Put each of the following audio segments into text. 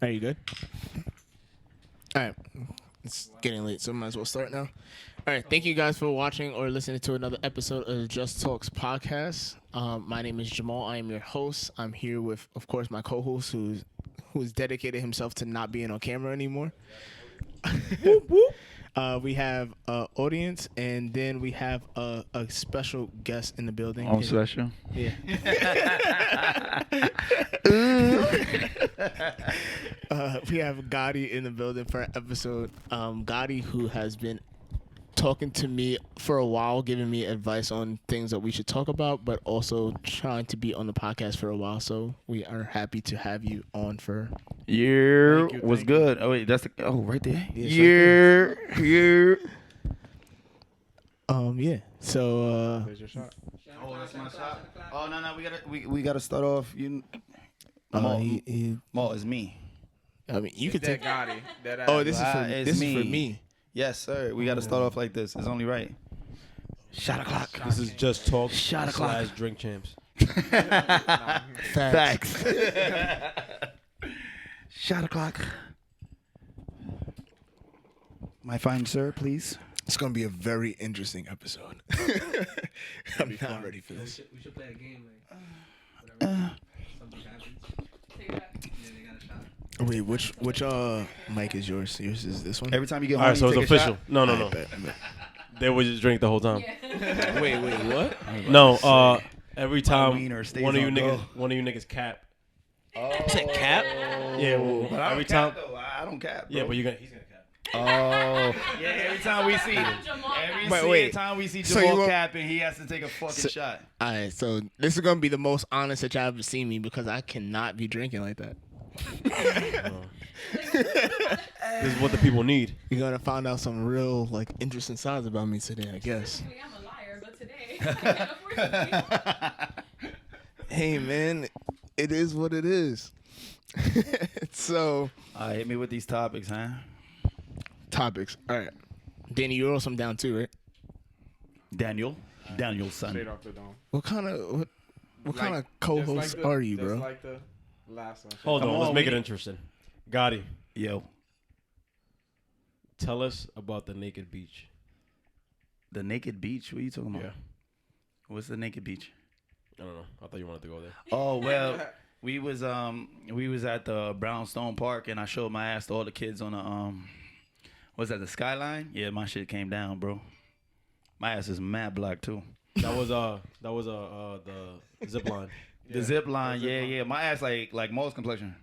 Are you good? All right. It's getting late, so we might as well start now. All right. Thank you guys for watching or listening to another episode of Just Talks podcast. My name is Jamal. I am your host. I'm here with, of course, my co-host who's dedicated himself to not being on camera anymore. Whoop, whoop. We have audience, and then we have a special guest in the building. Oh, special? Yeah. We have Gadi in the building for an episode. Gadi, who has been talking to me for a while, giving me advice on things that we should talk about, but also trying to be on the podcast for a while. So we are happy to have you on for. Yeah, what's good? Oh wait, right there. Yeah. Yeah. Yeah. So. There's your shot. Oh, that's my shot. Oh no, we gotta start off. Mo, it's me. I mean, you could take. Gadi. Oh, this is for me. Yes, sir. We gotta start off like this. It's only right. Shot o'clock. This is Just Talk Shot o'clock. / Drink Champs. Facts. Shot o'clock. My fine sir, please. It's gonna be a very interesting episode. I'm not ready for this. We should play a game like something happens. Yeah, they got a shot. Wait, which mic is yours? Yours is this one. Every time you get All home, right, so you it's take a official. shot? No. I bet. They would just drink the whole time. Yeah. Wait, what? No, every time wiener stays one of you on go. niggas cap. Oh. Said cap? Yeah, well, But I every don't time. cap, though. I don't cap. Yeah, bro. but he's gonna cap. Oh. Yeah, every time we see time we see So Jamal you capping, he has to take a fucking shot. All right, so this is gonna be the most honest that y'all ever seen me because I cannot be drinking like that. This is what the people need. You're gonna find out some real interesting sides about me today, I guess. I'm a liar, but today unfortunately. Hey man, it is what it is. So Hit me with these topics, huh? topics. All right, Danny, you wrote some down too, right? Daniel's son. Straight off the dome. What kind of Like- co-host just like are you, just bro? like the last one. Hold Come on, on, let's make it we- interesting. Gadi, Yo, tell us about the naked beach. the naked beach. What are you talking about? Yeah. What's the naked beach? I don't know. I thought you wanted to go there. Oh well, we was at the Brownstone Park and I showed my ass to all the kids on the what's that, the Skyline? Yeah, my shit came down, bro. My ass is mad black too. That was the zip line. The zip line, yeah. My ass like most complexion.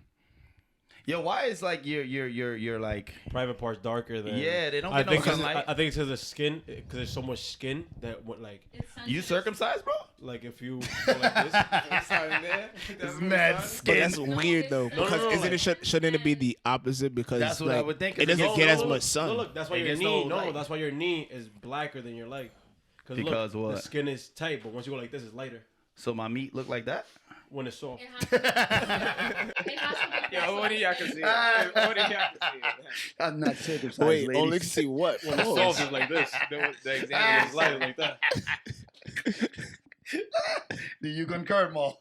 Yo, why is like you're like Private parts darker than. Yeah, they don't I get no think 'cause- sunlight. I think it's 'cause the skin, because there's so much skin that would you circumcised, bro? like if you go like this. It's mad But skin. that's weird though, No, because shouldn't it be the opposite? Because That's what I would think, 'cause It doesn't it get gets- as much sun. No, look, that's why It your gets knee. no No, light. that's why your knee is blacker than your leg. Because look, what? The skin is tight, but once you go like this, it's lighter. So my meat look like that? When it's soft. Yeah, only y'all can see it. Only y'all can see it. I'm not circumcised. Wait, ladies. only to see what? When it's soft, it's like this. The example is lighter like that. Do you concur, Mo?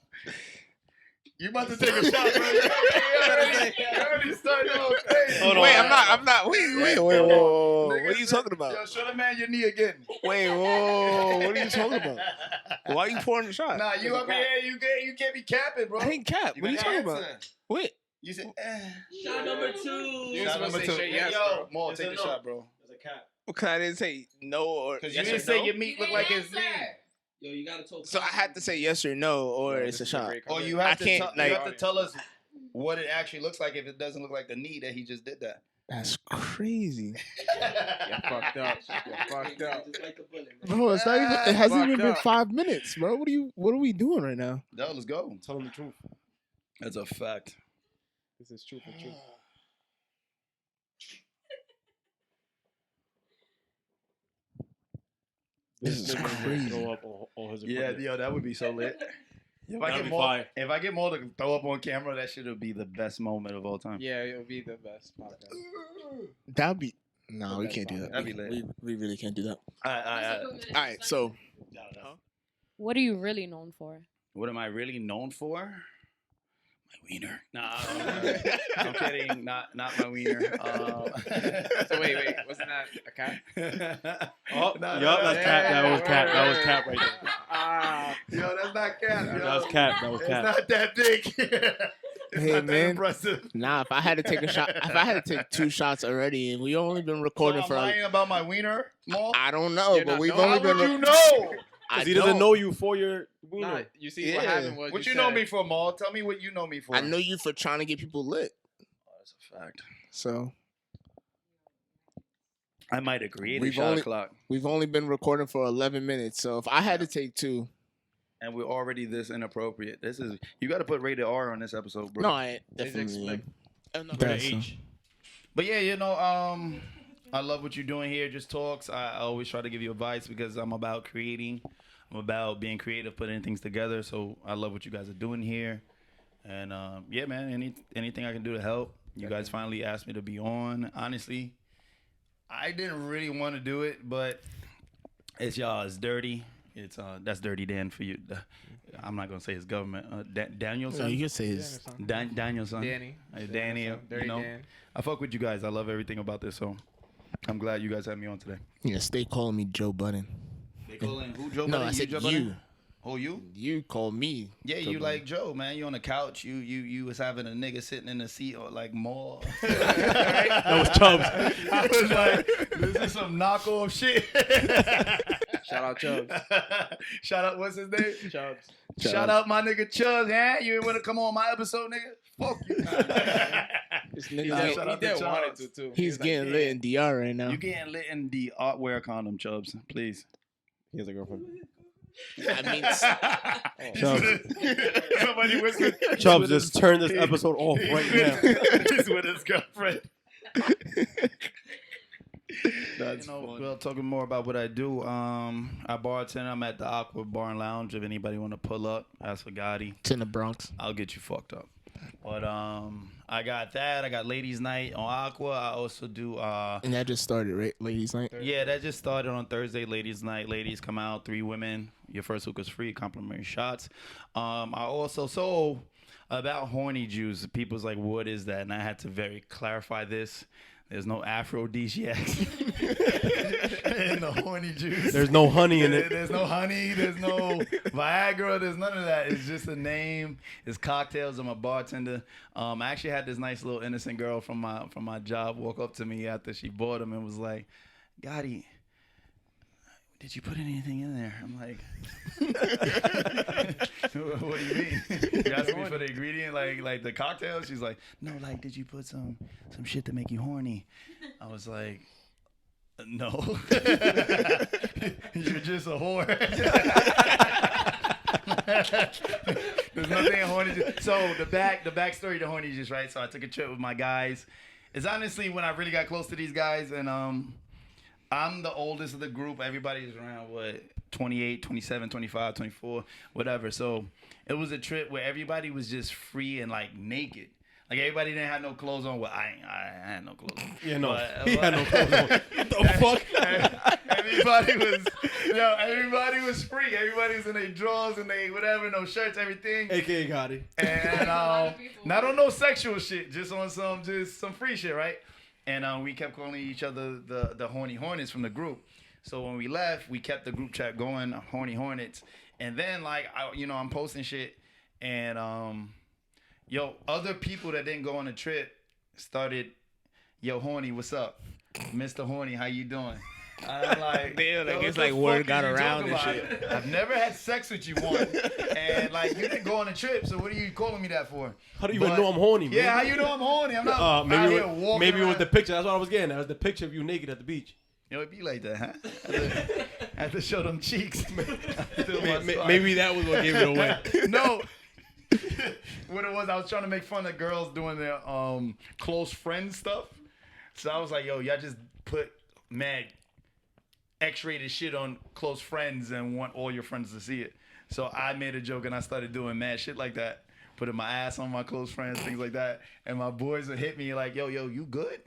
You about to take a shot, bro? You already started off crazy. Hold on. Wait, I'm not. Wait, whoa. What are you talking about? Yo, show the man your knee again. Wait, whoa. What are you talking about? Why are you pouring the shot? Nah, you up here, you can't be capping, bro. I ain't cap. What are you gotta talking about? answer. Wait. You said, Shot number 2. You Shot supposed number to two. say straight yes, Yo, bro. Mo, Yes take or the no? shot, bro. There's a cap. Because I didn't say no or Because yes you didn't or say no. your meat look like his knee. Yo, you gotta talk. So I had to say yes or no, or Yo, it's a this is shot. great Or you conversation. have, to, can't, you have to tell us what it actually looks like if it doesn't look like the knee that he just did that. That's crazy. You're fucked up. You're fucked up. Just like the bullet, man. Bro, it's not even, it hasn't even Fucked been up. 5 minutes, bro. What are we doing right now? No, let's go. Tell them the truth. That's a fact. This is truth and truth. This is nigga will crazy. Throw up all his Yeah, equipment. yo, that would be so lit. If I That'd get be more, fire. if I get more to throw up on camera, that shit would be the best moment of all time. Yeah, it'll be the best podcast. That'd be no, we That's can't do fine. that. That'd be lit. We really can't do that. All Alright, so What are you really known for? What am I really known for? Wiener. Nah, I'm kidding. Not my wiener. So wait, wasn't that a cat? Oh, No, yup, no, that's no. cat. That was cat. That was Word. cat right there. Ah, Yo, that's not cat. Yo. That was cat. That was It's cat. not that big. It's Hey, not that man. impressive. Nah, if I had to take a shot, if I had to take 2 shots already, and we only been recording So for, I'm lying about my wiener, Maul? I don't know, You're but not we've knowing? only How been. would you know? I He doesn't don't. know you for your nah, wiener. you see what Yeah. happened was What you you know said- me for, Maul? Tell me what you know me for. I know you for trying to get people lit. That's a fact. So I might agree. We've It's shot only- o'clock. we've only been recording for 11 minutes. So if I had to take 2, And we're already this inappropriate. This is you got to put rated R on this episode, bro. no, I It's definitely. expect- am. No, Rated so- H. But yeah, I love what you're doing here. Just talks. I always try to give you advice because I'm about creating. I'm about being creative, putting things together. So I love what you guys are doing here. And yeah, man, anything I can do to help. You guys finally asked me to be on. Honestly, I didn't really want to do it, but it's y'all. It's dirty. It's that's Dirty Dan for you. I'm not gonna say his government. Danielson. No, you can say his. Danielson. Danny. Danny. Dirty you know, Dan. I fuck with you guys. I love everything about this. So I'm glad you guys had me on today. Yeah, stay calling me Joe Budden. They calling who Joe? No, Budden? I said Joe you. Budden? Oh, you? You call me. Yeah, Joe you Budden. like Joe, man. You on the couch. You was having a nigga sitting in the seat or like more. That was Chubbs. I was like, this is some knockoff shit. Shout out Chubbs. Shout out, what's his name? Chubbs. Shout out my nigga Chubbs, huh? You ain't want to come on my episode, nigga? Fuck you. This He nigga, Nah, did, shout he out to did wanted Chubbs. to too. he's getting lit in DR right now. You getting lit in the wear a condom, Chubbs, please. He has a girlfriend. I mean, Chubbs. Somebody whispered. Chubbs, just turn this episode off right now. He's with his girlfriend. That's Well, talking more about what I do. I bartend. I'm at the Aqua Bar and Lounge. If anybody want to pull up, ask for Gadi. it's in the Bronx. I'll get you fucked up. But I got that. I got Ladies Night on Aqua. I also do. And that just started, right? Ladies' night. Yeah, that just started on Thursday. Ladies Night. Ladies come out. 3 women. Your first hookah's free. Complimentary shots. I also about Horny Juices. People's like, what is that? And I had to very clarify this. There's no aphrodisiacs in the horny juice. There's no honey in it. There's no honey. There's no Viagra. There's none of that. It's just a name. It's cocktails. I'm a bartender. I actually had this nice little innocent girl from my job walk up to me after she bought them and was like, Gadi, did you put anything in there? I'm like, what do you mean? You asking me for the ingredient, like the cocktail? She's like, no, like, did you put some shit to make you horny? I was like, no. You're just a whore. There's nothing in Horny Juice. So the backstory to Horny Juice, right? So I took a trip with my guys. It's honestly when I really got close to these guys, and I'm the oldest of the group. Everybody's around, 28, 27, 25, 24, whatever. So it was a trip where everybody was just free and, like, naked. Like, everybody didn't have no clothes on. Well, I had no clothes on. Yeah, no. But- He had no clothes on. What the fuck? Everybody was free. Everybody was in their drawers and they whatever, no shirts, everything. AKA Gadi. And not on no sexual shit, just on some free shit, right? And we kept calling each other the Horny Hornets from the group. So when we left, we kept the group chat going, Horny Hornets. And then I'm posting shit, and other people that didn't go on the trip started, yo, Horny, what's up, Mr. Horny, how you doing? I'm like, Damn, like, yo, it's what like the word fuck got are you around talking and about? I've never had sex with you once, and like you didn't go on a trip, so what are you calling me that for? How do you even know I'm horny, man? Yeah, how you know I'm horny? I'm not out maybe here walking maybe it was around. the picture. That's what I was getting. That was the picture of you naked at the beach. Yo, it be like that, huh? I have to show them cheeks. Maybe that was what gave it away. No. What it was, I was trying to make fun of girls doing their close friend stuff. So I was like, yo, y'all just put mad X-rated shit on close friends and want all your friends to see it. So I made a joke and I started doing mad shit like that. Putting my ass on my close friends, things like that. And my boys would hit me like, yo, you good?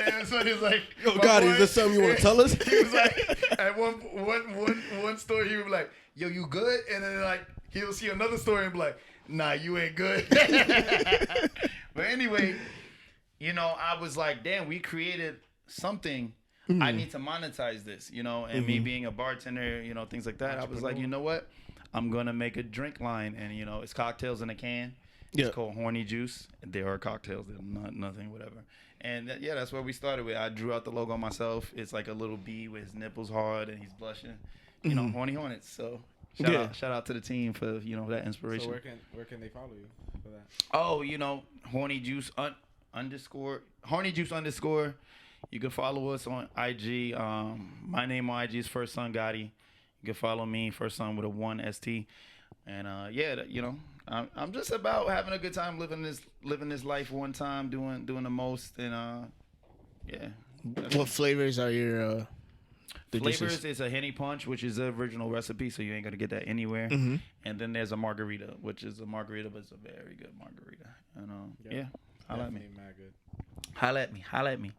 And so he's like, Yo, my God, boy- is this something you want to tell us? He was like, at one story, he was like, yo, you good? And then like, He'll see another story and be like, nah, you ain't good. But anyway, you know, I was like, damn, we created something. I need to monetize this, you know, and me being a bartender, you know, things like that. I was like, you know what? I'm going to make a drink line, and, you know, it's cocktails in a can. It's called Horny Juice. They are cocktails. They're not nothing, whatever. And, yeah, that's where we started with. I drew out the logo myself. It's like a little bee with his nipples hard, and he's blushing. You know, Horny Hornets. So shout out to the team for, you know, that inspiration. So where can they follow you for that? Oh, you know, Horny Juice underscore. Horny Juice underscore. You can follow us on IG. My name on IG is First Son Gadi. You can follow me, First Son with a 1 ST. And yeah, you know, I'm just about having a good time living this life one time, doing the most, and yeah. What flavors are your the flavors? dishes? Is a Henny Punch, which is the original recipe, so you ain't gonna get that anywhere. And then there's a margarita, which is a margarita, but it's a very good margarita. And yeah, holla at me. Mad good. Holla at me.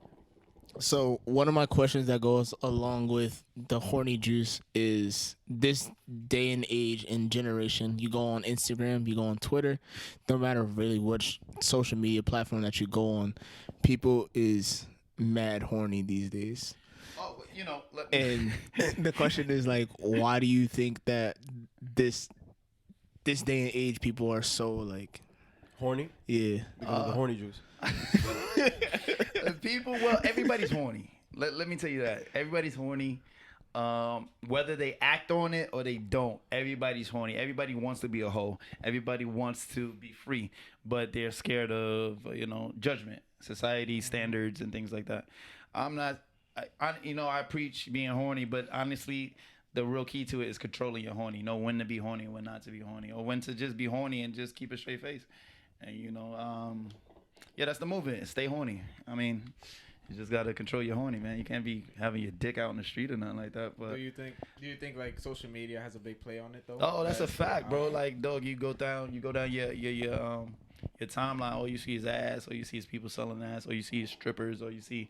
So one of my questions that goes along with the horny juice is this day and age and generation. You go on Instagram, you go on Twitter, no matter really which social media platform that you go on, people is mad horny these days. Oh, you know. And the question is like, why do you think that this day and age people are so like horny? Yeah, Because of the horny juice. People, well, everybody's horny. Let me tell you that. Everybody's horny. Whether they act on it or they don't, everybody's horny. Everybody wants to be a hoe. Everybody wants to be free, but they're scared of, you know, judgment, society standards, and things like that. I'm not, I preach being horny, but honestly, the real key to it is controlling your horny. Know when to be horny and when not to be horny, or when to just be horny and just keep a straight face. And, you know, yeah, that's the movement. Stay horny. I mean, you just gotta control your horny, man. You can't be having your dick out in the street or nothing like that. But Do you think like social media has a big play on it though? oh, that's a fact, bro. Like, dog, you go down your timeline. All you see is ass. All you see is people selling ass. All you see is strippers. Or you see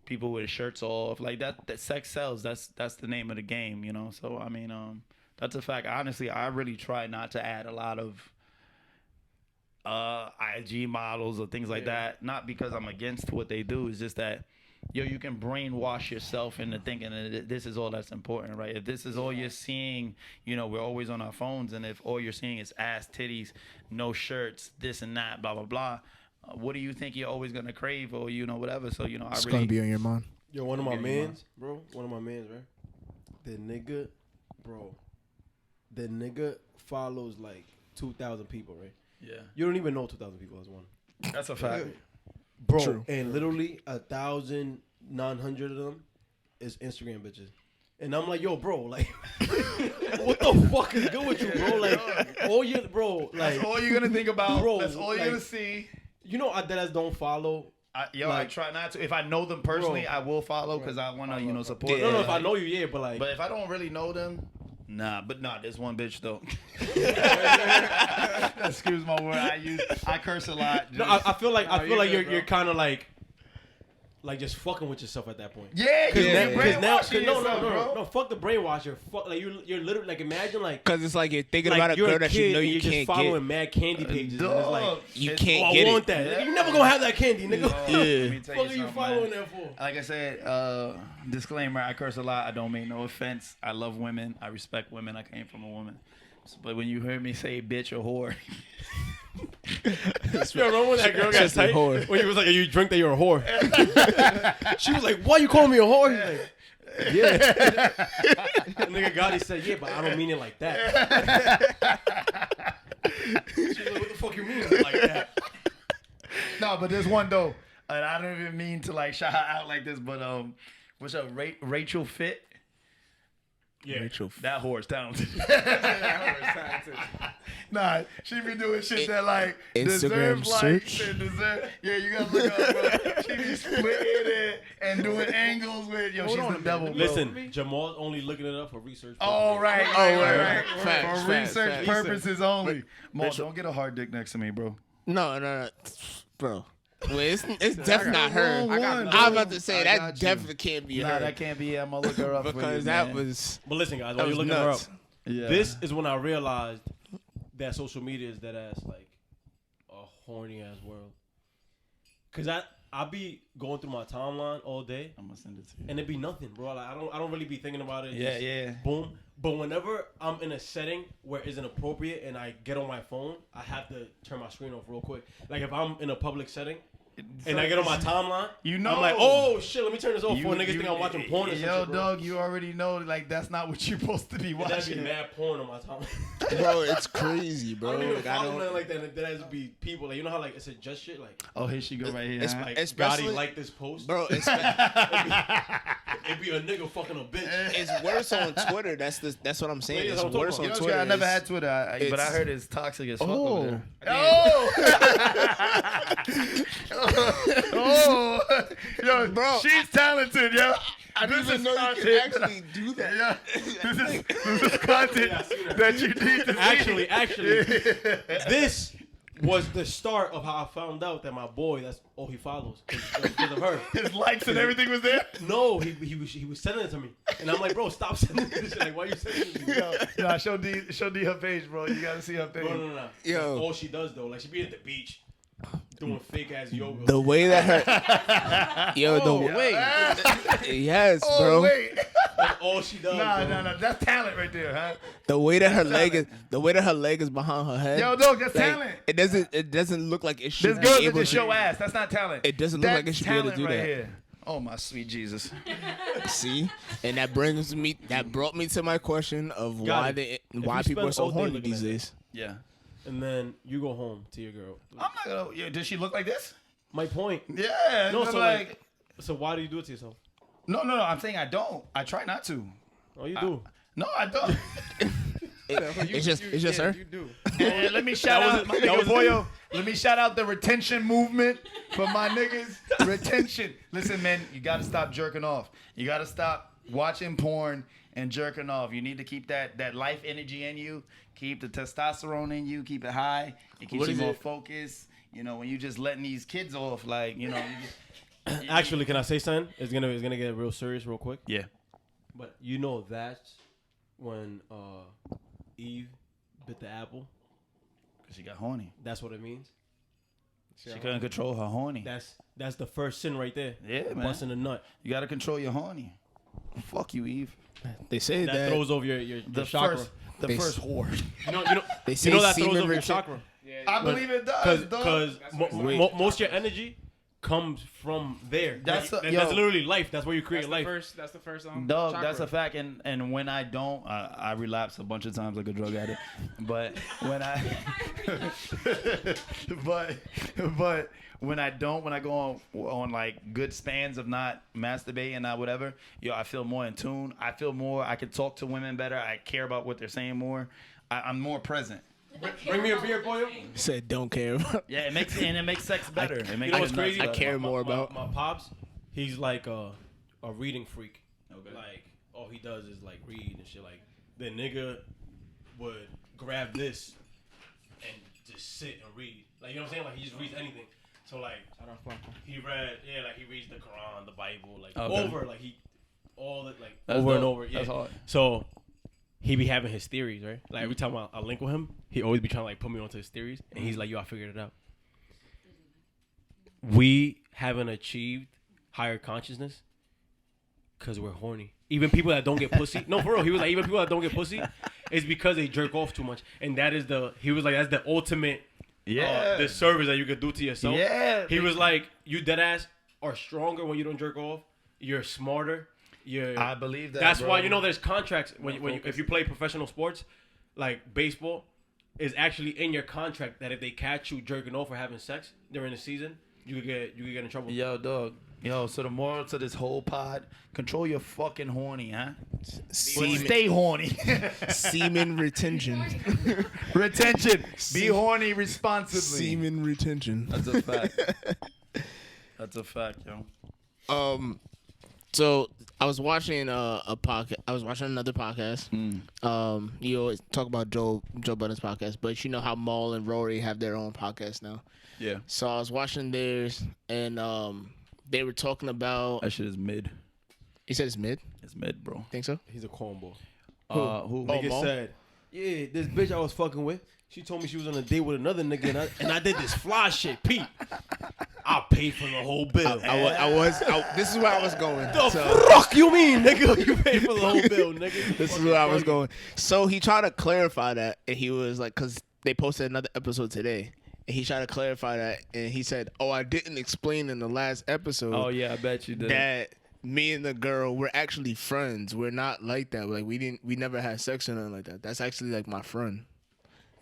people with shirts off. Like that sex sells. That's the name of the game, you know. So I mean, that's a fact. Honestly, I really try not to add a lot of IG models or things like that. Not because I'm against what they do. It's just that, you can brainwash yourself into thinking that this is all that's important, right? If this is all you're seeing, you know, we're always on our phones, and if all you're seeing is ass, titties, no shirts, this and that, blah, blah, blah, what do you think you're always going to crave, or, you know, whatever? So, you know, it's gonna be on your mind. Yo, one of my mans, right? The nigga follows like 2,000 people, right? Yeah. You don't even know 2,000 people as one. That's a fact. Bro, True. and literally 1,900 of them is Instagram bitches. And I'm like, yo, bro, like, what the fuck is good with you, bro? Like, all you, bro, like, That's all you're going to think about. Bro, That's all you're like, going to see. You know, I deadass don't follow. I like, try not to. If I know them personally, bro, I will follow because I want to, you know, support No, them. if I know you, yeah, but like. But if I don't really know them, nah. But nah, there's one bitch though. Excuse my word. I curse a lot. No, I feel like you're you're kind of like just fucking with yourself at that point. Yeah, No, fuck the brainwasher. Fuck, like you're literally like, imagine like, Because it's like you're thinking like about a you're girl a that kid you know and you you're just can't following get. mad candy pages. And it's like, You can't I get want it. that. Yeah. You're never gonna have that candy, nigga. Let me tell What are you something, following man. that for? Like I said, disclaimer: I curse a lot. I don't mean no offense. I love women. I respect women. I came from a woman. But when you heard me say bitch or whore, Yo, remember when that girl got Just a tight? whore. When he was like, you drink that, you're a whore. She was like, why you calling me a whore? He's like, yeah. Nigga Gadi said, yeah, but I don't mean it like that. She was like, what the fuck you mean like that? no, but there's one though, and I don't even mean to like shout her out like this, but what's up, Rachel Fit? Yeah. Rachel. That whore's talented. Talented. Nah, she be doing shit that like Instagram deserve search? likes and deserve. Yeah, you gotta look up, bro. She be splitting it and doing angles with. Yo, she's the devil, bro. Listen, Jamal's only looking it up for research. Oh, right. right. For Facts, research facts. purposes only. Mo, Rachel- don't get a hard dick next to me, bro. No, bro. Wait, it's definitely not her. One, I'm about to say I that got you. definitely can't be Nah, her. that can't be. I'm gonna look her up for you, because that man. was But listen, guys, that while was you're looking her up, nuts. Yeah. this is when I realized that social media is that ass like a horny ass world. Cause I be going through my timeline all day, I'm gonna send it to you. and it be nothing, bro. Like I don't really be thinking about it. Yeah, Just yeah. Boom. But whenever I'm in a setting where it's inappropriate and I get on my phone, I have to turn my screen off real quick. Like if I'm in a public setting and I get on my timeline, You know. I'm like, oh shit, let me turn this off for niggas think I'm watching porn or Yo, something. dog, you already know, like, that's not what you're supposed to be That'd be watching. mad porn on my timeline. Bro, it's crazy, I bro. don't even Like, I follow don't. nothing like that. And that has to be people. Like, you know how like it's a just shit. Like, Oh, here she go right here. It's huh? like especially- Gadi like this post. Bro, It'd be a nigga fucking a bitch. it's worse on Twitter. That's what I'm saying. Yeah, It's that's what I'm worse talking on You know, Twitter. I never It's- had Twitter. But I it's- heard it's toxic as fuck over Oh, there. Oh, yo, Bro, she's talented, yo. I didn't even know you could actually do that. Yeah, this is content Yeah, I seen that. that you need to see. Actually, this was the start of how I found out that my boy, that's all he follows, because of her. His likes and everything was there. No, he was sending it to me, and I'm like, bro, stop sending this shit. Like, why you sending it to me? Yo, show D her page, bro. You gotta see her page. No. Yo. That's all she does though. Like she be at the beach doing fake ass yoga. The way that her, yo, the way, yes, bro. Oh wait, That's all she does. bro. no, that's talent right there, huh? The way that her leg is, behind her head. Yo, dog, that's like, talent. It doesn't look like it should This be girl that able just to show ass. That's not talent. It doesn't look like it That's should be able to talent do right that. Here. Oh my sweet Jesus. see. And that brought me to my question of why Got it. why you people are spend so all day horny looking these at days. Yeah. And then you go home to your girl. I'm not gonna. Yeah, does she look like this? My point. Yeah. No, I'm so like, so why do you do it to yourself? no. I'm saying I don't. I try not to. Oh, you do. No, I don't. It's just her. You do. And let me shout out my nigga Boyo. Let me shout out the retention movement for my niggas. Retention. Listen, man, you gotta stop jerking off. You gotta stop watching porn and jerking off. You need to keep that life energy in you. Keep the testosterone in you. Keep it high. It keeps What you is more it? focused. You know, when you just letting these kids off, like, you know. Actually, can I say something? It's gonna get real serious real quick. Yeah. But you know that's when Eve bit the apple. Cause she got horny. That's what it means. She couldn't control her horny. That's the first sin right there. Yeah, man. Busting a nut. You gotta control your horny. Fuck you, Eve. They say That that. throws over your The chakra. first They- first whore. You know They say you know that semen throws over your retention- chakra. Yeah, I believe it does, dog. Because Wait. most of your energy comes from there. That's Like, a- that's yo. literally life. That's where you create life. That's the first Dog, chakra. that's a fact. And when I don't, I relapse a bunch of times like a drug addict. But when I, but when I don't, when I go on like good spans of not masturbating, not whatever, I feel more in tune. I feel more. I can talk to women better. I care about what they're saying more. I'm more present. Bring me a beer, boy. Said don't care about. Yeah, it makes sex better. It makes You know what's it crazy? I care more about. My pops. He's like a reading freak. Like all he does is like read and shit. Like the nigga would grab this and just sit and read. Like you know what I'm saying? Like he just reads anything. So like he read, like he reads the Quran, the Bible, like Okay. over, like he all the like That's over and dope. over. Yeah. That's hard. So he be having his theories, right? Like every time I link with him, he always be trying to like put me onto his theories, and he's like, "Yo, I figured it out. We haven't achieved higher consciousness because we're horny. Even people that don't get pussy, no, for real. He was like, even people that don't get pussy, it's because they jerk off too much, and that is he was like, that's the ultimate, the service that you could do to yourself. Yeah. He was like, you dead ass are stronger when you don't jerk off. You're smarter. I believe that. That's bro. why there's contracts when if you play professional sports, like baseball, is actually in your contract that if they catch you jerking off or having sex during the season, you could get in trouble. Yo, dog. Yo, so the moral to this whole pod: control your fucking horny, huh? Stay horny. Semen retention. Retention. Be horny responsibly. Semen retention. That's a fact. That's a fact, yo. So I was watching a podcast. I was watching another podcast. You always talk about Joe Budden's podcast, but you know how Maul and Rory have their own podcast now. Yeah. So I was watching theirs, and they were talking about. That shit is mid. You said it's mid. It's mid, bro. Think so? He's a cornball. Who? Oh, Nigga Maul? said, yeah, this bitch I was fucking with, She told me she was on a date with another nigga, and I did this fly shit. Pete, I paid for the whole bill. This is where I was going. The fuck you mean, nigga? You paid for the whole bill, nigga. This is where I was going. So he tried to clarify that, and he was like, because they posted another episode today, and he tried to clarify that, and he said, "Oh, I didn't explain in the last episode." Oh yeah, I bet you did. That me and the girl we're actually friends. We're not like that. Like we never had sex or nothing like that. That's actually like my friend.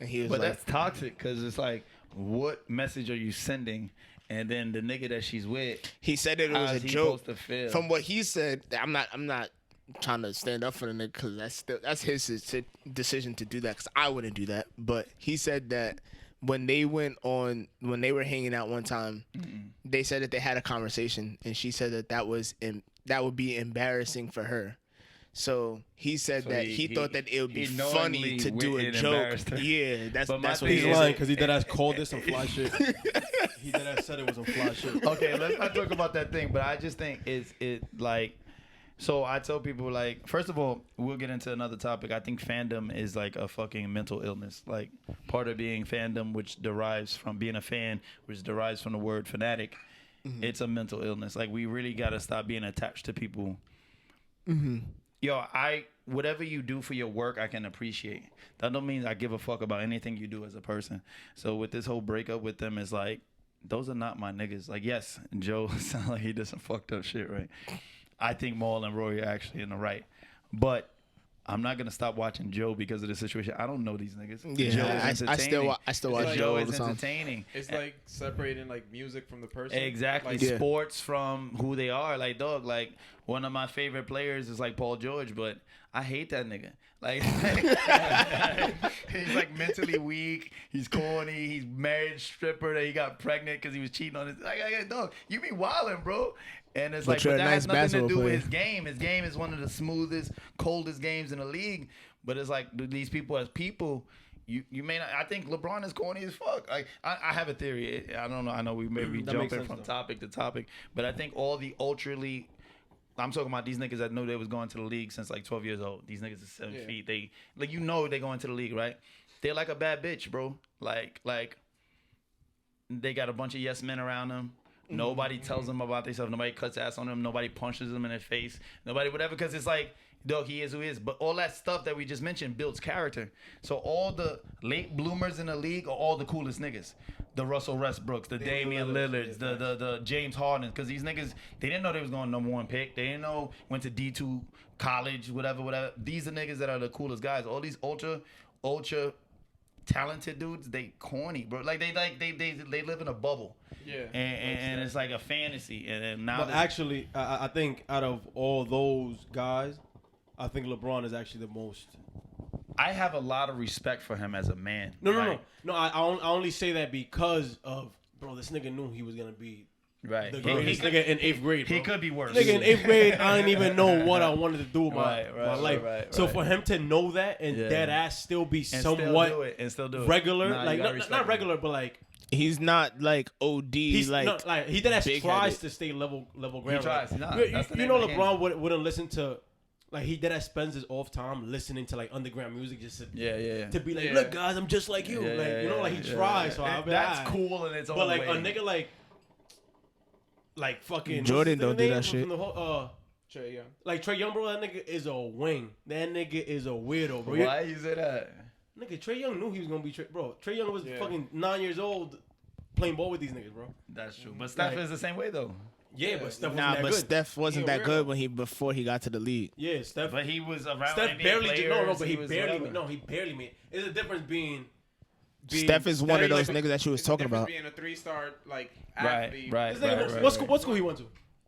And he was But like, that's toxic because it's like, what message are you sending? And then the nigga that she's with, he said that it was a how's he joke. supposed to feel? From what he said, I'm not trying to stand up for the nigga because that's his decision to do that. Because I wouldn't do that. But he said that when they were hanging out one time, they said that they had a conversation, and she said that would be embarrassing for her. So he said that he thought that it would be funny to do a joke. Yeah, that's what He's he lying because he deadass called this some fly shit. He deadass said it was some fly shit. Okay, let's not talk about that thing. But I just think it like. So I tell people, like, first of all, we'll get into another topic. I think fandom is like a fucking mental illness. Like, part of being fandom, which derives from being a fan, which derives from the word fanatic, it's a mental illness. Like, we really got to stop being attached to people. Yo, whatever you do for your work, I can appreciate. That don't mean I give a fuck about anything you do as a person. So with this whole breakup with them, it's like, those are not my niggas. Like, yes, Joe sounds like he did some fucked up shit, right? I think Maul and Rory are actually in the right. But I'm not gonna stop watching Joe because of the situation. I don't know these niggas. Yeah, Joe is I still watch Joe Joe all is the time. entertaining. It's like separating like music from the person. Exactly. Like, Yeah. Sports from who they are. Like, dog, like, one of my favorite players is like Paul George, but I hate that nigga. Like, he's like mentally weak. He's corny. He's married stripper that he got pregnant because he was cheating on his. Like, dog, you be wildin', bro. And it's But like, you're but a that nice has nothing to basketball do with player. his game. His game is one of the smoothest, coldest games in the league. But it's like, these people as people, you may not. I think LeBron is corny as fuck. Like, I have a theory. I don't know. I know we may be That makes jumping sense, from though. topic to topic, but I think all the ultra-elite. I'm talking about these niggas that knew they was going to the league since like 12 years old. These niggas are 7 feet. They like, you know, they going to the league, right? They're like a bad bitch, bro. Like they got a bunch of yes men around them. Nobody tells them about themselves. Nobody cuts ass on them. Nobody punches them in their face. Nobody whatever, because it's like, dog, he is who he is. But all that stuff that we just mentioned builds character. So all the late bloomers in the league are all the coolest niggas. The Russell Westbrooks, the Damian Lillards, the James Harden. Because these niggas, they didn't know they was going #1 pick. They didn't know went to D2 college, whatever. These are niggas that are the coolest guys. All these ultra talented dudes, they corny, bro. Like they live in a bubble. Yeah. And it's like a fantasy. And now But actually, I think out of all those guys, I think LeBron is actually the most. I have a lot of respect for him as a man. No. Right? I only say that because of, bro, this nigga knew he was gonna be Right. the greatest nigga in 8th grade. Bro. He could be worse. Nigga in 8th grade, I didn't even know what I wanted to do with my Right, life. So for him to know that and dead ass still be somewhat still do it. regular, Nah, like you gotta respect not him. regular, but like He's not like OD. he's like no, like he dead ass big-headed. tries to stay level ground. tries. Like, Nah, you that's the you name know of the LeBron wouldn't listen to. Like, he dead ass spends his off time listening to like underground music just to, Yeah. to be like, Yeah. look guys, I'm just like you. Like, you know, like he tries. So I'll be That's like, cool in its own but like way. a nigga like fucking Jordan what's his don't do name? that shit. From the whole, Trey Young. like Trey Young, bro, that nigga is a wing. That nigga is a weirdo, bro. Why you say that? Nigga, Trey Young knew he was gonna be bro. Trey Young was Yeah. fucking 9 years old playing ball with these niggas, bro. That's true. But Steph is the same way though. Yeah, but Steph wasn't nah, that but good. Steph wasn't He a that good weirdo. before he got to the league. Yeah, Steph. But he was around Steph NBA barely players. did. No, but he was barely. whatever. He barely made. There's a difference being Steph is one of those like niggas that you was It's the talking difference about. Being a 3-star like Right, athlete. right. This nigga, what school he went to?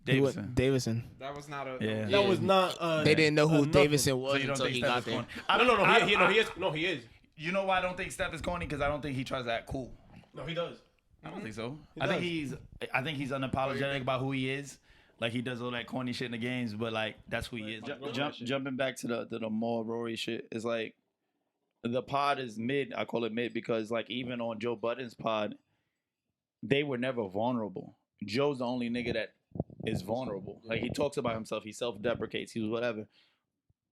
He went- Davidson. Davison. That was not a. Yeah. That was not. They didn't know who nothing. Davison was So you don't until think he Steph got is there. corny? He is. No, he is. You know why I don't think Steph is corny? Because I don't think he tries to act cool. No, he does. I don't think so. He I think does. he's unapologetic about who he is. Like, he does all that corny shit in the games, but like, that's who he is. Jumping back to the more Rory shit is like, the pod is mid. I call it mid because like, even on Joe Budden's pod, they were never vulnerable. Joe's the only nigga that is vulnerable. Like, he talks about himself. He self-deprecates. He was whatever.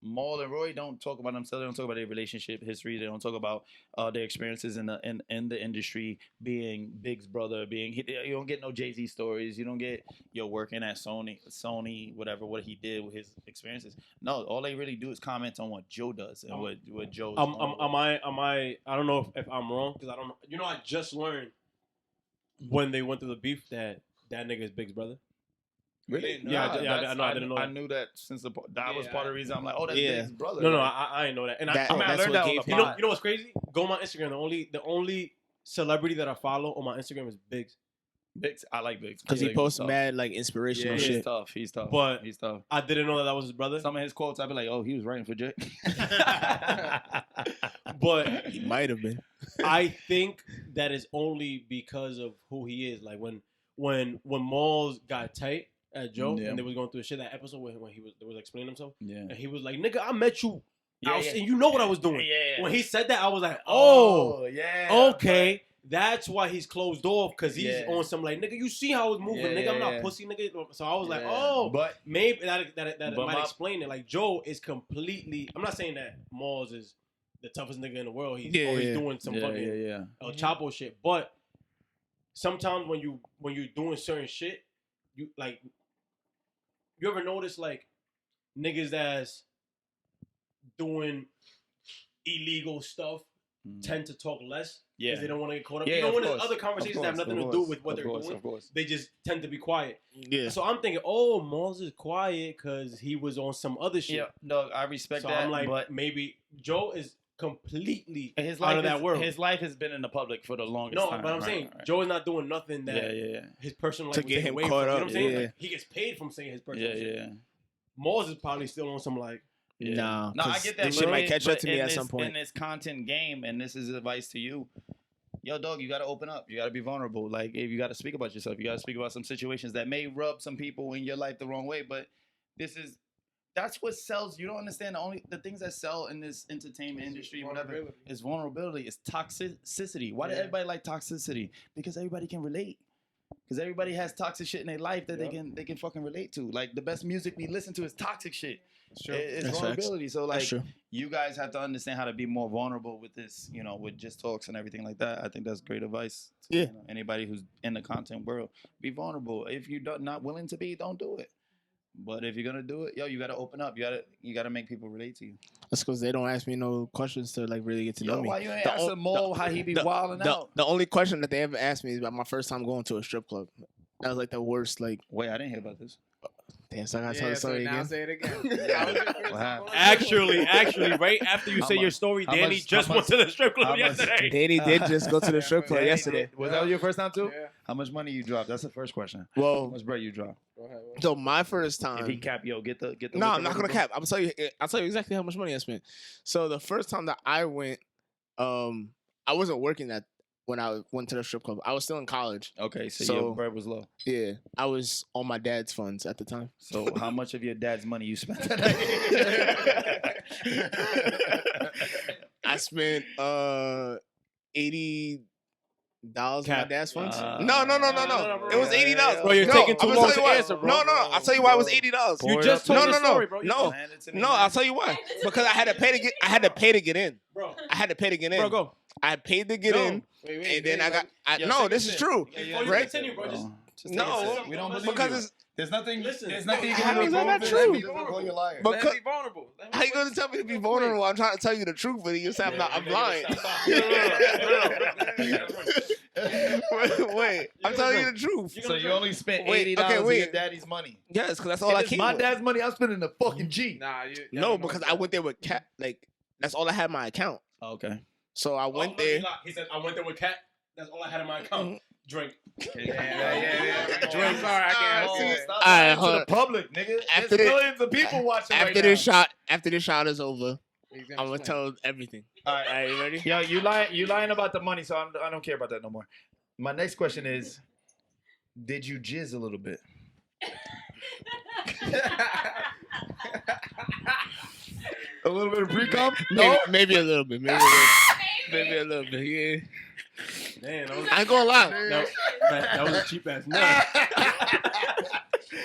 Maul and Roy don't talk about themselves. They don't talk about their relationship history. They don't talk about their experiences in the industry, being Big's brother, you don't get no Jay-Z stories. You don't get working at Sony, whatever, what he did with his experiences. No, all they really do is comment on what Joe does and what Joe's. I don't know if I'm wrong because I don't know. You know, I just learned when they went through the beef that nigga is Big's brother. Really? Yeah, I didn't know that. I knew that since that was part of the reason. I'm like, oh, that's Yeah. Big's brother. No, Like, I didn't know that. And That- I that's learned what that gave on him- the you know what's crazy? Go on my Instagram. The only celebrity that I follow on my Instagram is Biggs. Biggs, I like Biggs Because he Biggs posts is tough. mad like inspirational Yeah, shit. He's tough. But- he's tough. I didn't know that was his brother. Some of his quotes, I'd be like, oh, he was writing for Jay. But He might have been. I think that is only because of who he is. Like when Malls got tight at Joe Yeah. and they was going through a shit, that episode when they was explaining himself, Yeah. and he was like, "Nigga, I met you, Yeah, out, yeah. and you know what I was doing." Yeah. When he said that, I was like, "Oh, yeah. okay." That's why he's closed off, because he's Yeah. on some like, nigga, you see how I was moving, Yeah, nigga. I'm not yeah. pussy, nigga. So I was like, Yeah. oh, But maybe that But might my- explain it. Like Joe is completely. I'm not saying that Malls is the toughest nigga in the world. He's Yeah, always yeah. doing some fucking yeah. El Chapo shit. But sometimes when you're doing certain shit, you ever notice like niggas that's doing illegal stuff tend to talk less because they don't want to get caught up. Yeah, You know, of when there's course. other conversations that have nothing to do with what they're doing, Of course. they just tend to be quiet. Yeah. So I'm thinking, oh, Malls is quiet because he was on some other shit. Yeah, no, I respect So that. I'm like, but maybe Joe is completely his out life of that world. His life has been in the public for the longest No, time. but I'm right, saying right. Joe is not doing nothing that Yeah. his personal life To will get take him away caught from. You know up, what I'm saying? yeah. Like, he gets paid from saying his personal shit. Yeah. Malls is probably still on some like, Yeah. Nah, No, I 'cause get that. this shit but might catch up but to me in at this- some point. In this content game, and this is advice to you. Yo, dog, you got to open up. You got to be vulnerable. Like, if you got to speak about yourself, you got to speak about some situations that may rub some people in your life the wrong way. But that's what sells. You don't understand. The things that sell in this entertainment industry, whatever, is vulnerability. It's toxicity. Why does everybody like toxicity? Because everybody can relate. Because everybody has toxic shit in their life that they can fucking relate to. Like, the best music we listen to is toxic shit. It's That's vulnerability. So That's like, true. you guys have to understand how to be more vulnerable with this, with just talks and everything like that. I think that's great advice. To, Yeah. Anybody who's in the content world, be vulnerable. If you're not willing to be, don't do it. But if you're gonna do it, you gotta open up. You gotta make people relate to you. That's because they don't ask me no questions to like really get to know me. Why you ain't The ask o- him more how he be wilding The, out? the only question that they ever asked me is about my first time going to a strip club. That was like the worst. Like, Wait, I didn't hear about this. damn, so I gotta tell Yeah, the so story now again. say it again. How was your first time happened? going? actually, right after you How say your much- story, how Danny much- just how went to the strip how club much- yesterday. Danny did just go to the strip club Danny yesterday. Was that your first time too? Yeah. How much money you dropped? That's the first question. How Well, much bread you dropped? Go ahead. so my first If he time. cap, get the. No, I'm not gonna cap. I'll tell you exactly how much money I spent. So the first time that I went, I wasn't working when I went to the strip club. I was still in college. Okay, so So- your bread was low. Yeah, I was on my dad's funds at the time. So how much of your dad's money you spent? I spent $80 on my Cap. dad's funds. Uh, No. no, It was $80. Bro, you're No, taking too I'm gonna long tell to you why. answer, bro. No. I'll tell you why it was $80. Pour You it just up. told No, the no, story, bro. no. Hand it to me, No, man. I'll tell you why. Because I had to pay to get. I had to pay to get in. Bro, I had to pay to get in. bro, go. I paid to get in, Wait, and then I got. Yo, No, take a this is sip. true. Before you Right? continue, bro, just Just No, take a sip. We don't believe because you. it's There's nothing. Listen. There's nothing you How can do. is that not to true? prove it. Just call you a liar. But- Let me be vulnerable. Let me how you gonna tell me to be vulnerable? I'm trying to tell you the truth, but you say I'm lying. Wait, I'm telling you the truth. So you only spent Wait, $80 okay, of wait. your daddy's money. Yes, because that's all If I it's came my with. dad's money, I'm spending the fucking G. Nah, No, because I went there with cat. Like that's all I had in my account. Okay. So I went there. He said, I went there with cat. That's all I had in my account. Drink. Yeah. I'm sorry, I can't Oh, see it. stop All right, lying hold to on. the public, nigga. After There's this- millions of people watching right After this shot is over, He's I'm gonna explain. tell everything. All right. All right, you ready? Yo, you lying about the money, so I don't care about that no more. My next question is, did you jizz a little bit? A little bit of pre-cum? Maybe a little bit. Maybe a little bit. Yeah. Man, that was, I ain't gonna lie. that was a cheap ass nut.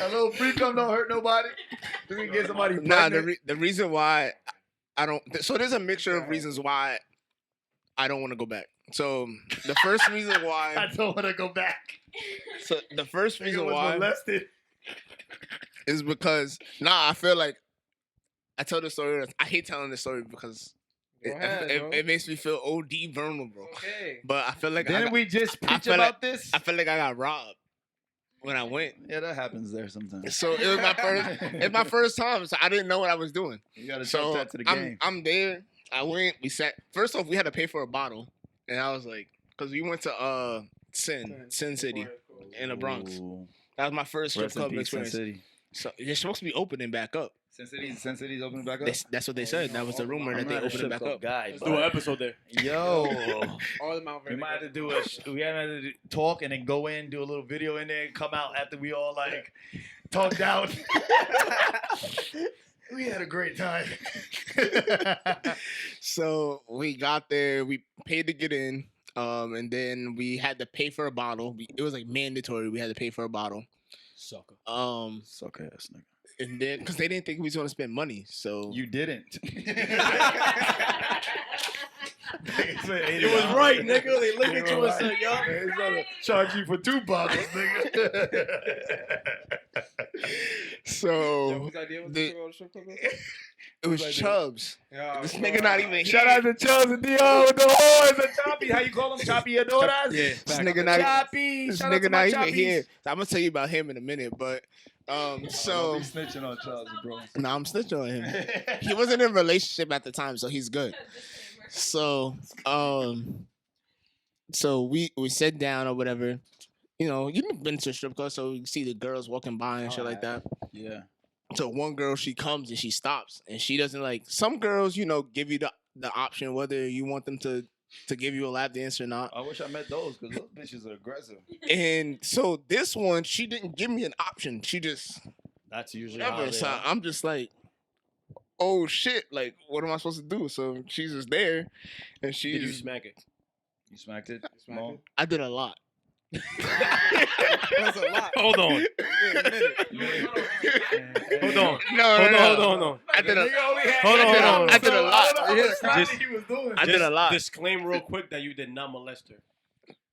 A little pre-cum don't hurt nobody. Did we get somebody Nah, pregnant? the reason why I don't. So there's a mixture of reasons why I don't want to go back. So the first reason I why. don't want to go back. So the first Nigga reason was why molested. is because I feel like I tell the story. I hate telling the story because Go ahead, bro. it makes me feel OD vulnerable. Okay. But I feel like Didn't we just I preach feel about like- this? I feel like I got robbed when I went. Yeah, that happens there sometimes. So it was my first. It's my first time, so I didn't know what I was doing. You gotta So talk that to the game. I'm there. I went. We sat. First off, we had to pay for a bottle, and I was like, because we went to Sin City in the Bronx. Ooh. That was my first strip Rest in club peace, Sin experience. City. So they're supposed to be opening back up. Sin City's opening back up. That's what they said. That was the rumor I'm that they not a opened it strip back club up. guy, Let's but- do an episode there. Yo, All the Mount we Vernon. might have to do we have to talk and then go in, do a little video in there, and come out after we all like Talked out. We had a great time. So we got there. We paid to get in. And then we had to pay for a bottle. It was like mandatory. We had to pay for a bottle. Sucker. suck ass nigga. And then because they didn't think we was gonna spend money, so You didn't. It was right, nigga. They looked at you and said, yo. He's gonna charge you for 2 bottles, nigga. so Whose idea was the- this to go to strip club? it was idea? Chubbs. Yeah, This nigga not even here. Shout out to Charles and Dion with the whores and Choppy. How you call them? Choppy Adoras? Yeah. This nigga not. Choppy. This Shout out to nigga my not even Choppies. here. So I'm gonna tell you about him in a minute, but Don't so be snitching on Charles, bro. no, I'm snitching on him. He wasn't in a relationship at the time, so he's good. So so we sat down or whatever. You know, you've been to a strip club, so you see the girls walking by and shit like that. Yeah. So one girl, she comes and she stops, and she doesn't like. Some girls, you know, give you the option whether you want them to give you a lap dance or not. I wish I met those because those bitches are aggressive. And so this one, she didn't give me an option. She just That's usually how whatever. they So are. I'm just like, oh shit! Like, what am I supposed to do? So she's just there, and Did you she's. smack it? You smacked it? Smacked Mo? it? I did a lot. That's a lot. Hold on. Wait a minute. Hold on. No, Hold on. I did a. Hold on. I did a lot. I don't know how much Just- comedy he was doing. I did a lot. Disclaim real quick that you did not molest her.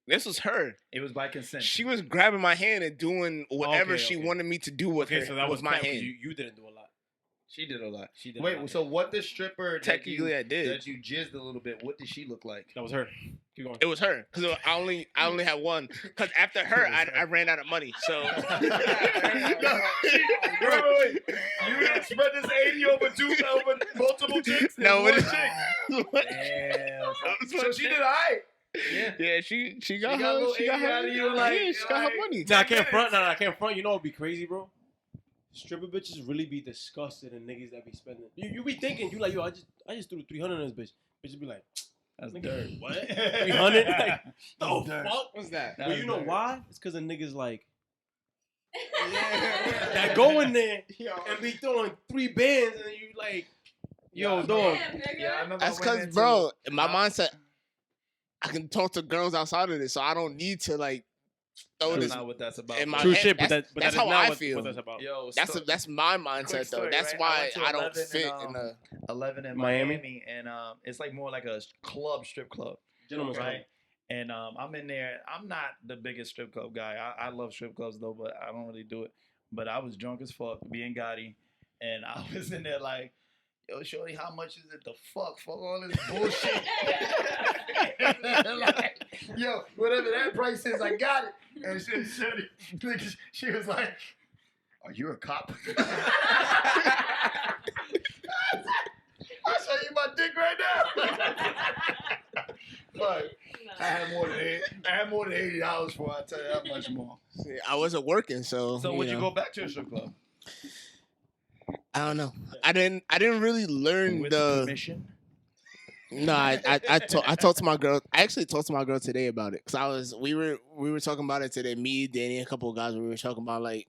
This was her. It was by consent. She was grabbing my hand and doing whatever Okay, she okay. wanted me to do with Okay, her. so that was my my hand. hand. You didn't do a lot. She did a lot. She did. a Wait, lot. so what the stripper Technically, I did. that you jizzed a little bit, what did she look like? That was her. Keep going. It was her because I only had one. Because after her, I ran out of money. So Wait. You didn't spread this 80 over multiple chicks? No, One it- chick. Damn. So she did all right. yeah, she got got a her. little She got 80 out her. of you, like- Yeah, she got her like- money. Nah, I can't front. Nah, I can't front. You know what'd be crazy, bro? Stripper bitches really be disgusted in niggas that be spending. You be thinking, you like, yo, I just threw 300 on this bitch. Bitches be like, That's nigga, dirt. what? 300? Like, the dirt. fuck? What's that? But you know why? It's because the niggas like, Yeah. that go in there and be throwing 3 bands and you like, yo, dog. Yeah, I remember That's I went because, into- bro, in my mindset, I can talk to girls outside of this, so I don't need to like throw That's this. not what that's about. in my True head. shit, but That's that that's is how not I what, feel. what that's about. Yo, That's my mindset Quick though. story, That's right? I why went to I don't 11 fit and, in the. 11 in Miami? Miami, and it's like more like a strip club, Gentlemen's right? club. And I'm in there. I'm not the biggest strip club guy. I love strip clubs though, but I don't really do it. But I was drunk as fuck, being Gadi, and I was in there like, yo, shorty, how much is it? The fuck all this bullshit. Like, yo, whatever that price is, I got it. And she was like, "Are you a cop?" I'll show you my dick right now. But I had more than $80 for it. I'll tell you that much more. See, I wasn't working, so. So would you know, go back to a strip club I don't know. I didn't really learn with the. permission? No, I talked to my girl. I actually talked to my girl today about it because we were talking about it today. Me, Danny, a couple of guys. We were talking about like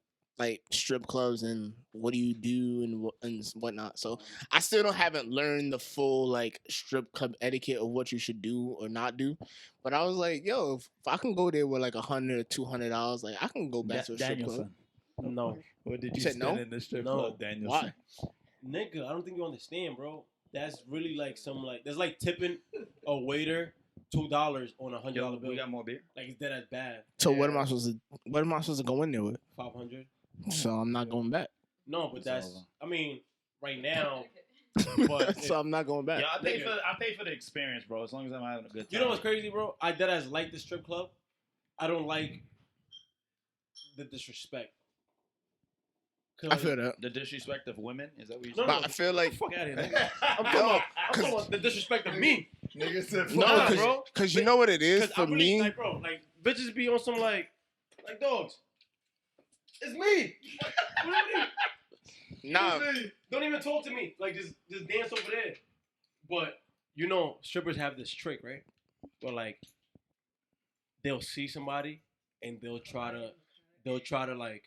strip clubs and what do you do and whatnot. So I still haven't learned the full like strip club etiquette of what you should do or not do. But I was like, yo, if I can go there with like $100 or $200, like I can go back to a strip club. Danielson. No. What did you said spend no? in the strip No. club, Daniel? Why? Nigga, I don't think you understand, bro. That's really like some like that's like tipping a waiter $2 on a $100 Yo, bill. we got more beer. Like it's dead as bad. So what am I supposed to go in there with? 500. So I'm not going back. No, but It's that's. over. I mean, right now. But So I'm not going back. Yeah, I pay for the experience, bro. As long as I'm having a good time. you know what's crazy, bro? I dead as like the strip club. I don't like the disrespect. I feel that. The disrespect of women? Is that what you're No, saying? But I feel like Fuck out of here, nigga. I'm talking about the disrespect of me. Nigga said, no, Nah, cause, bro. 'cause you know what it is 'Cause for I really, me. like, bro, like bitches be on some like dogs. It's me. What do you mean? Nah, Don't even talk to me. Like just dance over there. But you know, strippers have this trick, right? Where like they'll see somebody and they'll try to like,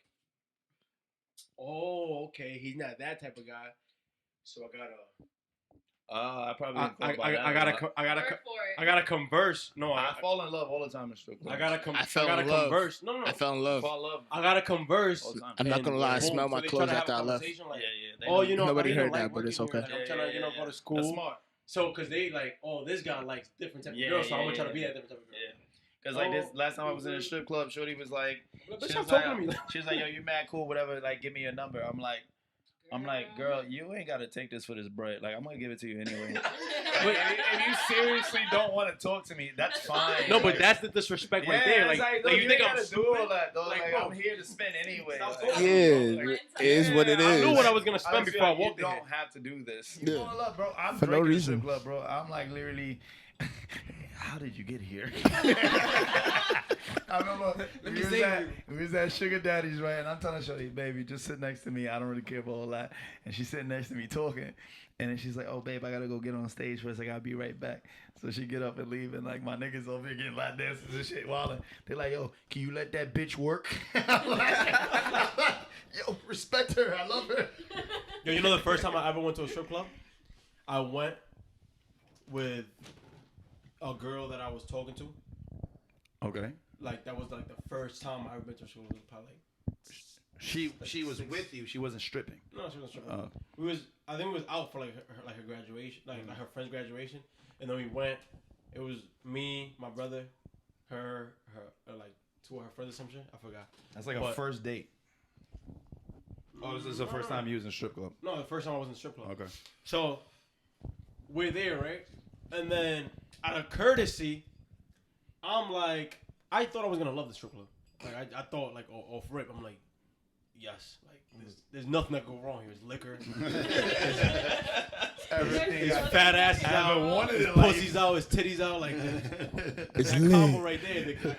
oh, okay, he's not that type of guy. So I gotta I probably I didn't think about that a gotta lot. I gotta converse. No, I fall in love all the time in strip clubs. I gotta I fell in love. converse. No. I fell in love. fall in love I gotta converse. all the time. I'm not and gonna lie, I boom. smelled my So they clothes try to after have I a left. conversation like, They oh, know. you know, Nobody I didn't heard like that, but it's working okay. here. I'm trying to, go to school. That's smart. So, cause they like, oh, this guy likes different type of Yeah, girls, so I'm yeah, gonna try to yeah. be that different type of girl. Yeah. Because like this last time I was in a strip club, Shorty was like, But she bitch, was stop talking to me. she was like, yo, you mad cool, whatever. Like, give me your number. I'm like, girl, you ain't gotta take this for this bread. Like, I'm gonna give it to you anyway. But if you seriously don't want to talk to me, that's fine. No, but Like, that's the disrespect right yeah, there. Like, it's like you think I'm do stupid? all that, though. Like, Like, bro, I'm here to spend anyway. stop Like, talking. Yeah, it is what it I is. I knew what I was gonna spend I feel before I like walked you in. don't have to do this. Yeah. You fall in love, bro. I'm For no drinking reason. strip club, bro. I'm like literally. How did you get here? I remember we was at Sugar Daddy's, right? And I'm telling Shorty, baby, just sit next to me. I don't really care about all that. And she's sitting next to me talking. And then she's like, oh, babe, I got to go get on stage first. I got to be right back. So she get up and leave. And, like, my niggas over here getting lap dances and shit. Wildin'. They're like, yo, can you let that bitch work? I'm like, yo, respect her. I love her. Yo, you know the first time I ever went to a strip club? I went with a girl that I was talking to. Okay. Like, that was like the first time I ever been to a strip club. It was probably like, She was with you. She wasn't stripping. no, she wasn't stripping. I think we was out for like her graduation, like her friend's graduation, and then we went. It was me, my brother, her, like two of her friends or some shit. I forgot. That's like a But- first date. Oh, this is the first time you was in a strip club. No, the first time I was in the strip club. Okay. So we're there, right? And then out of courtesy, I'm like, I thought I was gonna love the strip club. Like I thought, like off rip, I'm like, yes, like there's nothing that go wrong here. It's liquor, Everything. it's fat asses out, wanted his it like- pussy's out, his titties out, like It's that lit. combo right there.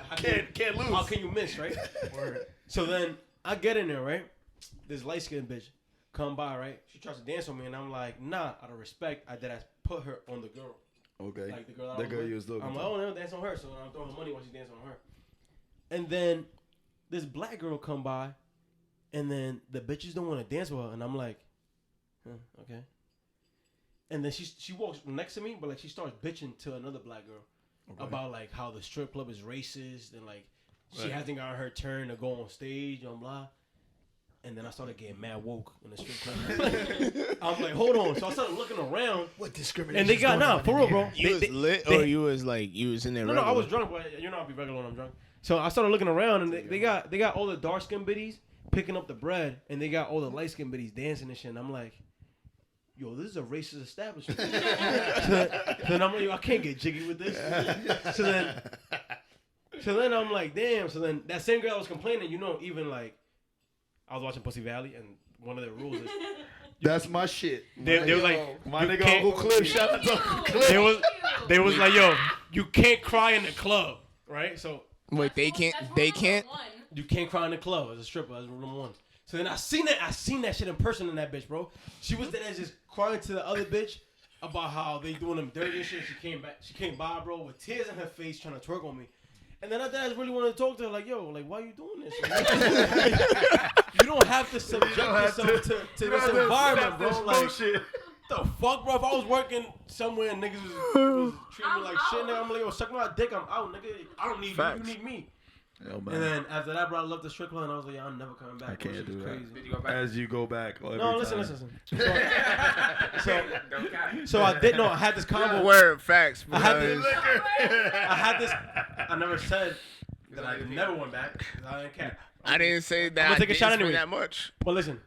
Can't lose. How can you miss, right? So then I get in there, right? This light skinned bitch come by, right? She tries to dance with me, and I'm like, nah. Out of respect, I did. I put her on the girl. Okay. Like the girl, The girl you was looking I'm for. like, oh, no, dance on her. So I'm throwing money while she's dancing on her. And then this black girl come by, and then the bitches don't want to dance with her, and I'm like, okay. And then she walks next to me, but like she starts bitching to another black girl about like how the strip club is racist and like she hasn't got her turn to go on stage and blah. And then I started getting mad woke in the strip club. I'm like, hold on. So I started looking around. What discrimination? And they got, for real, bro. You was lit, or you was like you was in there? No, regular? I was drunk, but you know I'll be regular when I'm drunk. So I started looking around, and they got all the dark skinned biddies picking up the bread, and they got all the light skinned biddies dancing and shit. And I'm like, yo, this is a racist establishment. so then I'm like, yo, I can't get jiggy with this. So then I'm like, damn. So then that same girl that was complaining, you know, even like I was watching Pussy Valley, and one of their rules is That's my shit. they was like, My you nigga can't- Uncle Cliff. Shout out to Uncle Cliff. they was like, yo, you can't cry in the club, right? So Wait, they can't. They can't. you can't cry in the club as a stripper. That's rule number one. So then I seen that shit in person in that bitch, bro. She was there just crying to the other bitch about how they doing them dirty and shit. She came by, bro, with tears in her face trying to twerk on me. And then I really wanted to talk to her, like, yo, like, why are you doing this? You don't have to subject yourself to this environment, bro. Like, the fuck, bro? If I was working somewhere and niggas was treating me like shit, nigga, I'm like, yo, suck my dick, I'm out, nigga. I don't need you, you need me. Yo, man. And then after that, bro, I left the strip club and I was like, I'm never coming back. I can't That shit was do that. crazy. Did you go back? As you go back. No, listen. Don't cap. So I did. No, I had this combo. Word facts. I had because- this. I never said that I never went back. I didn't care. I didn't say that. I'ma I take a didn't shot spend anyway. that much. But listen.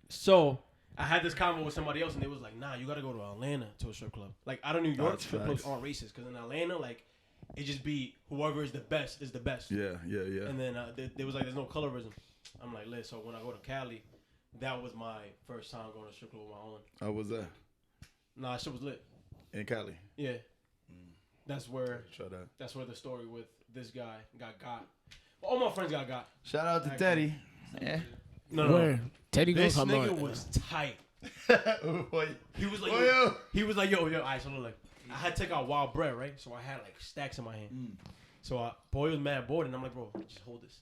So I had this convo with somebody else, and they was like, "Nah, you gotta go to Atlanta to a strip club." Like out of New York, That's strip clubs facts. aren't racist because in Atlanta, like it just be whoever is the best is the best. Yeah. And then there was like, there's no colorism. I'm like, lit. So when I go to Cali, that was my first time going to a strip club on my own. How was that? Nah, that shit was lit. In Cali. Yeah. That's where Try that. that's where the story with this guy got. All my friends got. Shout out to Teddy. Yeah. No. Word. Teddy gonna This come nigga on. was tight. Boy. He was like, Yo. he was like, yo. Alright, so look, like, I had to take out wild bread, right? So I had like stacks in my hand. So boy was mad bored, and I'm like, bro, just hold this.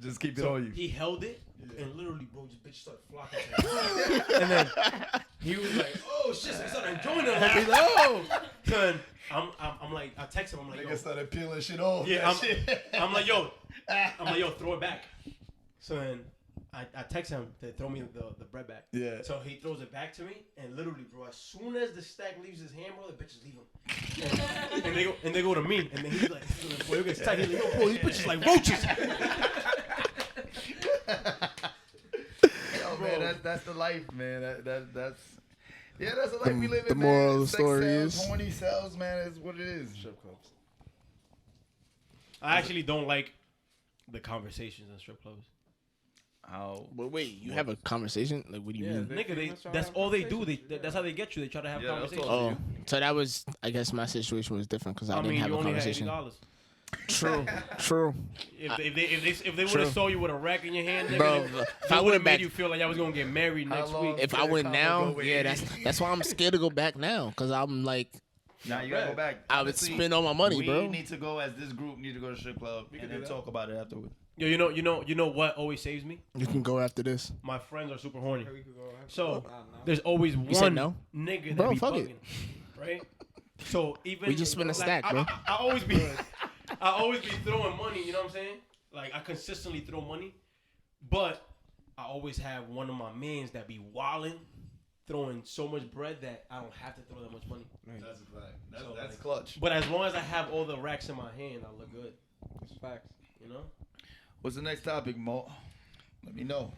Just keep it So on you. he held it, and literally, bro, this bitch started flocking to him. And then he was like, oh shit, so he started enjoying it. He's like, oh. So then I'm like, I text him, I'm like, yo. Nigga started peeling shit off. Yeah, That I'm like, yo, throw it back. So then I text him to throw me the bread back. Yeah. So he throws it back to me, and literally, bro, as soon as the stack leaves his hand, bro, the bitches leave him. And they go to me, and then he's like, boy, you get tight. He's like, yo, bro, these bitches like roaches. Yo, man, that's the life, man. That's that's the life we live in. the man. moral of the Sex story sells, is- horny sells, man. Is what it is. Strip clubs. I actually don't like the conversations in strip clubs. How? But wait, you have a conversation? Like, what do you mean? Nigga, that's all they do. That's how they get you. They try to have Yeah, that's conversations. all. Oh, so that was. I guess my situation was different because I, I didn't mean, have you a only had conversation. $80. True. If they would have saw you with a rack in your hand, nigga, Bro, they if I would have went made back, you feel like I was gonna get married How next long- week. if I Yeah, went combo now, go with yeah, 80. that's why I'm scared to go back now because I'm like, Now you gotta go back. I would Honestly, spend all my money, we bro. need to go as this group. Need to go to strip club and then talk about it afterwards. Yo, you know what always saves me? You can go after this. My friends are super horny. We could go after. So Nah, nah. there's always You said one no? nigga that Bro, be fuck bugging, it. right? So even We just spent a stack, bro. I always be throwing money. You know what I'm saying? Like I consistently throw money, but I always have one of my mans that be wilding, throwing so much bread that I don't have to throw that much money. That's a fact. That's, So, that's like- clutch. But as long as I have all the racks in my hand, I look good. It's facts. You know? What's the next topic, Mo? Let me know.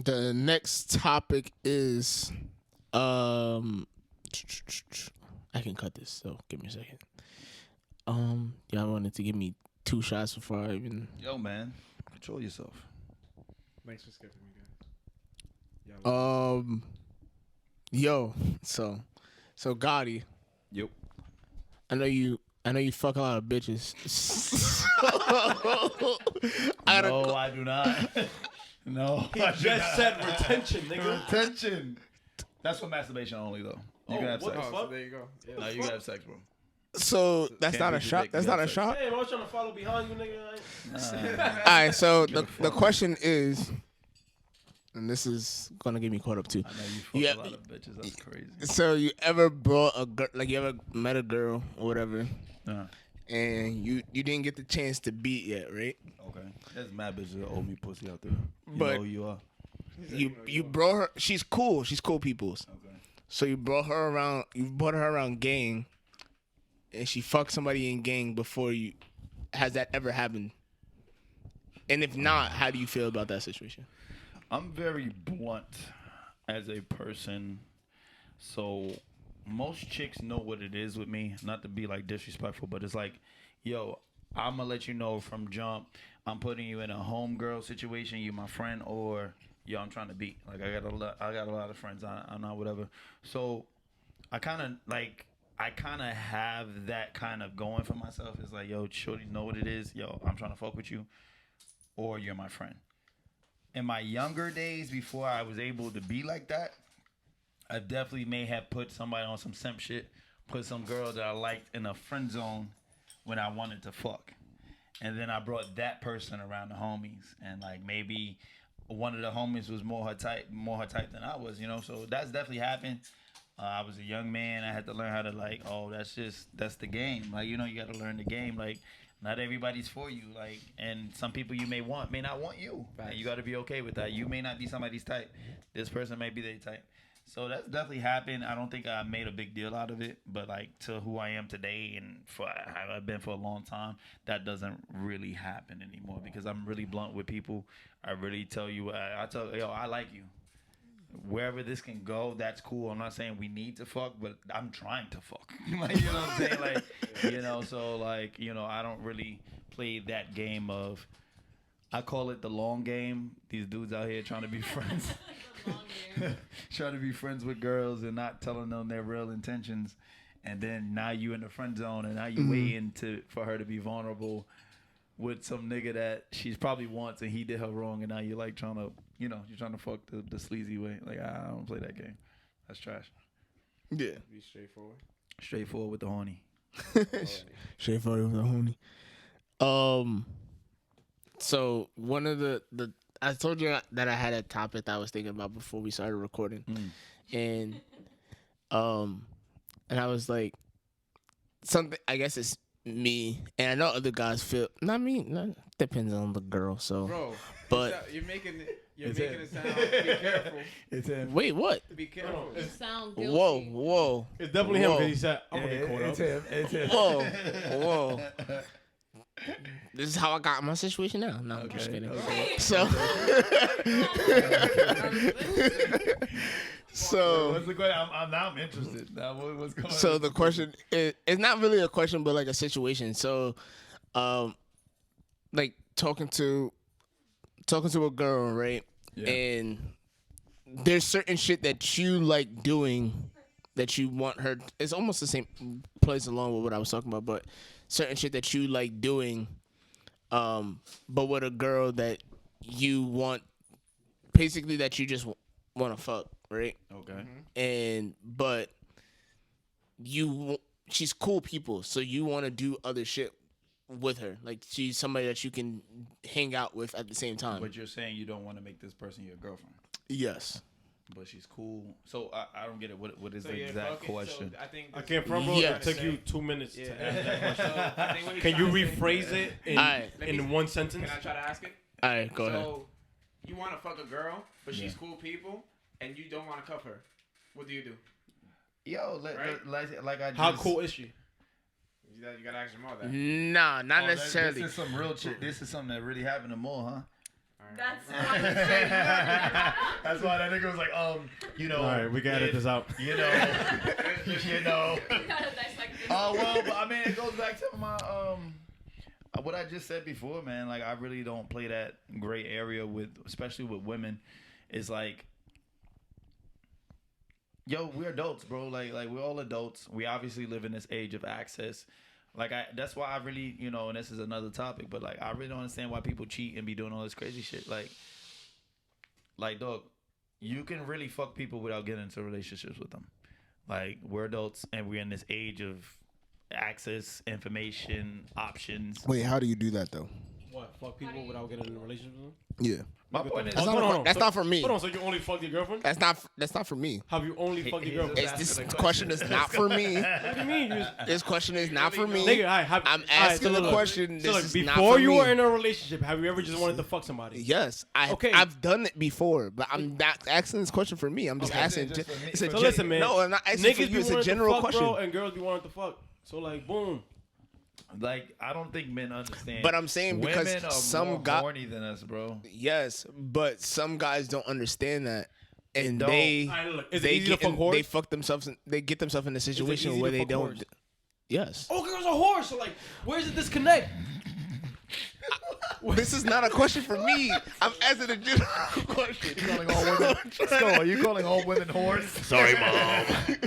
The next topic is, I can cut this. So give me a second. Y'all wanted to give me 2 shots before I even. Yo, man, control yourself. Thanks for skipping me, guys. Yo, so Gadi, Yep. I know you fuck a lot of bitches. No, I do not. No, He I do just not. said retention, nigga. Retention. That's for masturbation only, though. You can have what sex. the Oh, so fuck? there you go. Yeah. No, you can have sex, bro. So that's Can't not a beat your shot. dick, That's you not got a sex. shot. Damn, I was trying to follow behind you, nigga. All right. So the question is, and this is gonna get me caught up too. I know you fuck Yeah. a lot of bitches. That's crazy. So you ever brought a girl, like you ever met a girl or whatever, and you didn't get the chance to beat yet, right? Okay. There's mad bitches that owe me pussy out there. You But- know who you are. You brought her. She's cool. She's cool people's. Okay. So you brought her around. You brought her around gang, and she fucked somebody in gang before you. Has that ever happened? And if not, how do you feel about that situation? I'm very blunt as a person, so most chicks know what it is with me. Not to be like disrespectful, but it's like, yo, I'm gonna let you know from jump. I'm putting you in a homegirl situation. You my friend, or yo, I'm trying to beat. Like I got a lot of friends. I'm not whatever. So I kind of have that kind of going for myself. It's like, yo, shorty, know what it is. Yo, I'm trying to fuck with you, or you're my friend. In my younger days, before I was able to be like that, I definitely may have put somebody on some simp shit, put some girl that I liked in a friend zone when I wanted to fuck. And then I brought that person around the homies, and like maybe one of the homies was more her type than I was, you know. So that's definitely happened. I was a young man. I had to learn how to like, oh, that's the game. Like, you know, you got to learn the game. Like, not everybody's for you. Like, and some people you may not want you. And you got to be okay with that. You may not be somebody's type. This person may be their type. So that's definitely happened. I don't think I made a big deal out of it, but like to who I am today and for how I've been for a long time, that doesn't really happen anymore because I'm really blunt with people. I really tell you, I tell yo, I like you. Wherever this can go, that's cool. I'm not saying we need to fuck, but I'm trying to fuck. Like, you know what I'm saying? Like, you know, so like, you know, I don't really play that game of, I call it the long game. These dudes out here trying to be friends. Trying to be friends with girls and not telling them their real intentions. And then now you in the friend zone and now you waiting for her to be vulnerable with some nigga that she's probably wants and he did her wrong and now you're like trying to, you know, you're trying to fuck the sleazy way. Like, I don't play that game. That's trash. Yeah. Be straightforward. Straightforward with the horny. Straightforward with the horny. So one of the I told you that I had a topic that I was thinking about before we started recording, and I was like, something. I guess it's me, and I know other guys feel. Not me. Depends on the girl. So, Bro, but you're making it. You're making it sound. Be careful. It's him. wait, what? Be careful. You sound guilty. Whoa. It's definitely him Whoa. because he said, I'm going to get caught up. It's him. It's him. Whoa. This is how I got in my situation now. No, I'm just kidding. So, What's the question? I'm interested. Now, what's going on? So the question is, it's not really a question, but like a situation. So, like talking to a girl, right? Yeah. And there's certain shit that you like doing that you want her. It's almost the same plays along with what I was talking about, but certain shit that you like doing, but with a girl that you want, basically that you just want to fuck, right? Okay. And but she's cool people, so you want to do other shit with her. Like she's somebody that you can hang out with at the same time. But you're saying you don't want to make this person your girlfriend. Yes. But she's cool. So I don't get it. What is So the you're exact fucking- question? So I think I can't front row. Yes. It took you 2 minutes Yeah. to answer that question. So I think what he's Can you trying to say- rephrase it Alright. in one sentence? Can I try to ask it? All right, go ahead. So you want to fuck a girl, but she's Yeah. cool people, and you don't want to cuff her. What do you do? Yo, Right? like I just. How cool is she? You gotta ask Jamal that. Nah, not Oh, necessarily. This is some real shit. This is something that really happened to Mo, huh? That's why you said That's why that nigga was like, you know. All right, we got to edit this out. You know, you know. you gotta dissect this. Well, but I mean, it goes back to my what I just said before, man. Like, I really don't play that gray area especially with women. It's like, yo, we're adults, bro. Like we're all adults. We obviously live in this age of access. Like, that's why I really, you know, and this is another topic, but like, I really don't understand why people cheat and be doing all this crazy shit. Like, dog, you can really fuck people without getting into relationships with them. Like, we're adults and we're in this age of access, information, options. Wait, how do you do that though? What? Fuck people without getting in a relationship with them? Yeah. My point is, That's, Hold on. that's not for me. Hold on, so you only fucked your girlfriend? That's not for me. Have you only fucked your girlfriend? It's, this question is not for me. What do you mean? You just, This question is not for me. nigga, I'm asking the question. So This look, is before not for you me. were in a relationship, have you ever just wanted to fuck somebody? Yes, Okay. I've done it before, but I'm not asking this question for me. I'm just Okay, asking. just for me. It's a So listen, man. No, I'm not asking for Niggas you. be It's a wanting general to fuck, question. bro, and girls be wanting to fuck. So like, boom. like, I don't think men understand. But I'm saying because women are some more guys, horny than us, bro. yes, but some guys don't understand that, and don't. they Alright, look, is it they easy to get fuck in, whores? they fuck themselves. They get themselves in a situation easy where to they fuck don't. whores? Yes. Oh, girls are whores. So like, where's the disconnect? This is not a question for me. I'm asking a general question. Calling all women. So, are you calling all women whores? Sorry, mom.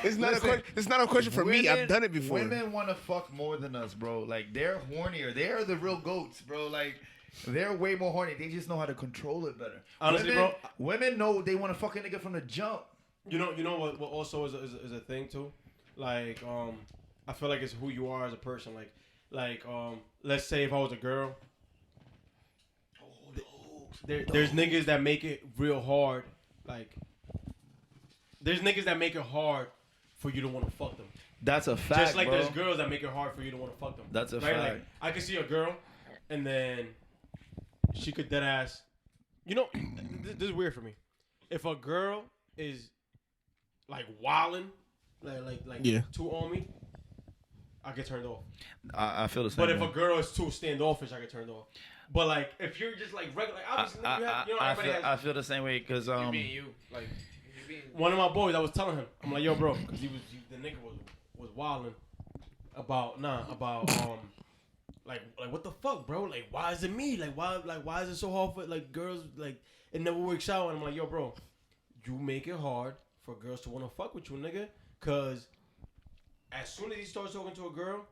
It's not a question. It's not a question for me. I've done it before. Women want to fuck more than us, bro. Like, they're hornier. They're the real goats, bro. Like, they're way more horny. They just know how to control it better. Honestly, women, bro. Women know they want to fuck a nigga from the jump. You know what also is a thing too. Like I feel like it's who you are as a person. Like let's say if I was a girl. There's niggas that make it real hard. Like, there's niggas that make it hard for you to want to fuck them. That's a fact, Just like bro. there's girls that make it hard for you to want to fuck them. That's a right? fact. Like, I could see a girl, and then she could dead ass. You know, this is weird for me. If a girl is like wilding, like Yeah. too on me, I get turned off. I feel the same. But if way. a girl is too standoffish, I get turned off. But like if you're just like regular, like, obviously you have, everybody I has. feel the same way because You being you, like you being. One of my boys, I was telling him, I'm like, yo, bro, because the nigga was wilding about like what the fuck, bro? Like why is it me? Like why is it so hard for like girls? Like it never works out. And I'm like, yo, bro, you make it hard for girls to want to fuck with you, nigga. Cause as soon as he starts talking to a girl,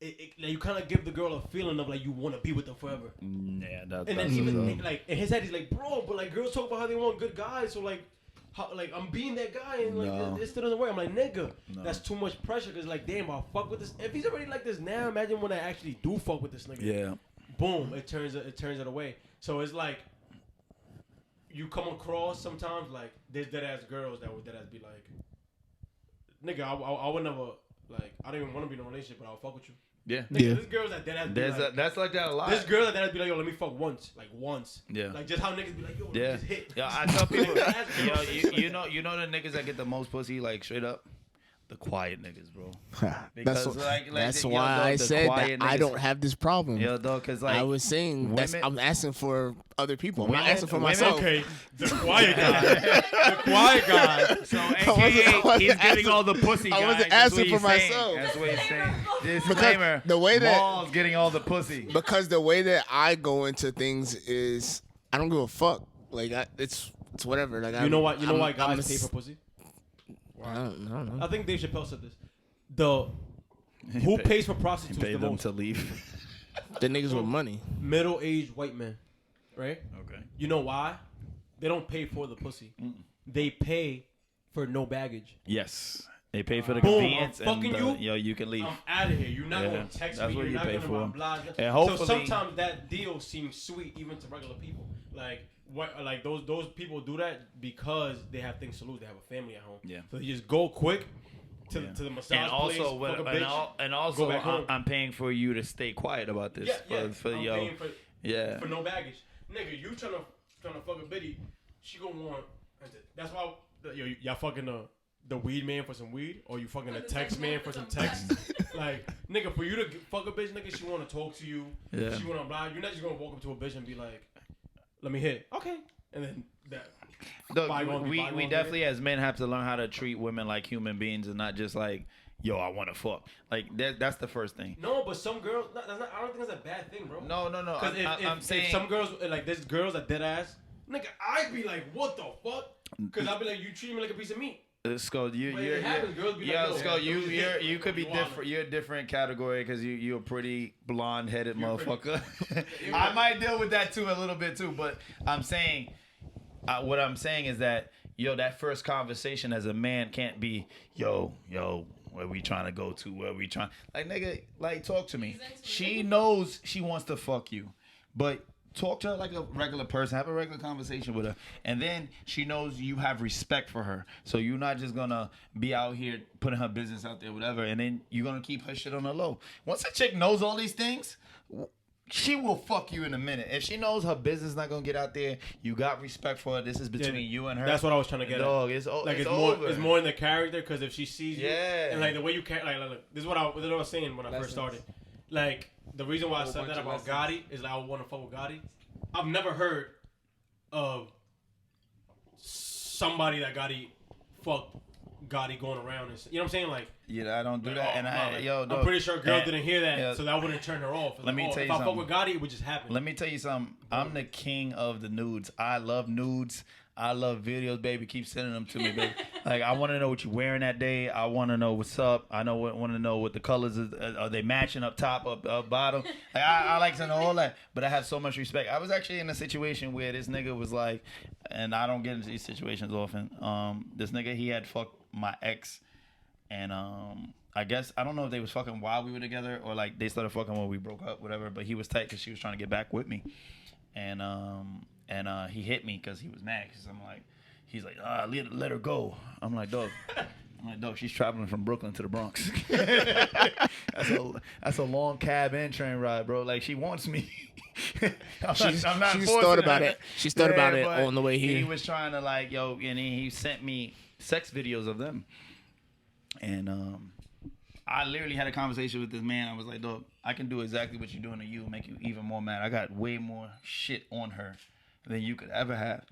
like you kind of give the girl a feeling of like you want to be with them forever. Yeah, that's And then even like in his head, he's like, bro, but like girls talk about how they want good guys, so like, how like I'm being that guy, and like No. it still doesn't work. I'm like, nigga, No. that's too much pressure. Cause like, damn, I'll fuck with this. If he's already like this now, imagine when I actually do fuck with this nigga. Yeah. Boom, it turns it away. So it's like you come across sometimes like there's dead ass girls that would dead ass be like, nigga, I would never like I don't even want to be in a relationship, but I'll fuck with you. Yeah. Nigga, Yeah. This girls that dead ass be like, That's like that a lot. this girl that be like, yo, let me fuck once. Yeah. Like just how niggas be like, yo, Yeah. just hit. Yeah, I tell people, That's yo, girls. you know the niggas that get the most pussy, like straight up, the quiet niggas, bro. that's Because, wh- like, that's yo, why dog, I the said that quiet I niggas- don't have this problem. Yo, dog, cause like I was saying women- I'm asking for other people. I'm not Women- asking for women- myself. Okay, the quiet guy. The quiet guy. so I wasn't he's getting asking- all the pussy. I wasn't guys. That's asking what for he's saying. myself. That's what he's saying. Because Disclaimer: the way that Maul's getting all the pussy. because the way that I go into things is I don't give a fuck. Like it's whatever. Like You know why? You know why I'm guys a pay s- for pussy? I don't know. I think Dave Chappelle said this. Who pays for prostitutes Pay the them most? to leave. The niggas with money. Middle-aged white men, right? Okay. You know why? They don't pay for the pussy. They pay for no baggage. Yes, they pay for the Boom, convenience I'm fucking and you. you can leave. I'm out of here. You're not Yeah, going to text that's me. what You're you not pay going to for. blah blah. And So hopefully- sometimes that deal seems sweet even to regular people. Like what? Like those people do that because they have things to lose. They have a family at home. Yeah. So they just go quick to Yeah. the massage And also, place. what, fuck a and, bitch. and also, go back home. I'm paying for you to stay quiet about this. Yeah. For I'm yo, paying for yeah. for no baggage. Nigga, you trying to fuck a bitty, she gonna want. That's why y'all fucking the weed man for some weed, or you fucking the text man for some text. Like, nigga, for you to fuck a bitch, nigga, she want to talk to you. Yeah. She want to blah. You're not just gonna walk up to a bitch and be like, "Let me hit." Okay, and then that. Look, Bygones be we bygones, definitely as men have to learn how to treat women like human beings and not just like, yo, I want to fuck. Like that's the first thing. No, but some girls. I don't think that's a bad thing, bro. No. Because I'm saying if some girls like there's girls that dead ass, nigga, I'd be like, what the fuck? Because I'd be like, you treat me like a piece of meat. Skull, But it happens, girls be like, yo, yo, Skull, yo, you could be you wanna- different. You're a different category because you're a pretty blonde headed You're pretty- motherfucker. I might deal with that too a little bit too, but I'm saying, what I'm saying is that yo, that first conversation as a man can't be yo, where we trying to go to, where we trying, like nigga, like talk to me. She knows she wants to fuck you, but talk to her like a regular person. Have a regular conversation with her. And then she knows you have respect for her. So you're not just going to be out here putting her business out there, whatever. And then you're going to keep her shit on the low. Once a chick knows all these things, she will fuck you in a minute. If she knows her business not going to get out there, you got respect for her. This is between you and her. That's what I was trying to get Dog, at. it's It's over. more in the character because if she sees you, Yeah. and like the way you can like this is what I was saying when I first started. Like the reason why I said that about Gadi is like I want to fuck with Gadi. I've never heard of somebody that Gadi fucked Gadi going around and you know what I'm saying like. Yeah, I don't do Like, that. oh, And I'm dog, pretty sure girls and- didn't hear that, yeah. so that wouldn't turn her off. Let me tell you if I fuck something. with Gadi, it would just happen. Let me tell you something. I'm the king of the nudes. I love nudes. I love videos, baby. Keep sending them to me, baby. Like I want to know what you're wearing that day. I want to know what's up. I want to know what the colors is. Are they matching up top, up bottom? Like I like to know all that. But I have so much respect. I was actually in a situation where this nigga was like, and I don't get into these situations often. This nigga he had fucked my ex, and I guess I don't know if they was fucking while we were together or like they started fucking when we broke up, whatever. But he was tight because she was trying to get back with me, and he hit me because he was mad. Cause I'm like, he's like, let her go. I'm like, dog, I'm like, dog, she's traveling from Brooklyn to the Bronx. That's a long cab and train ride, bro. Like she wants me. She's forcing thought about her. it. She's thought about it but on the way here. He was trying to like, yo, and he sent me sex videos of them. And I literally had a conversation with this man. I was like, dog, I can do exactly what you're doing to you, make you even more mad. I got way more shit on her than you could ever have.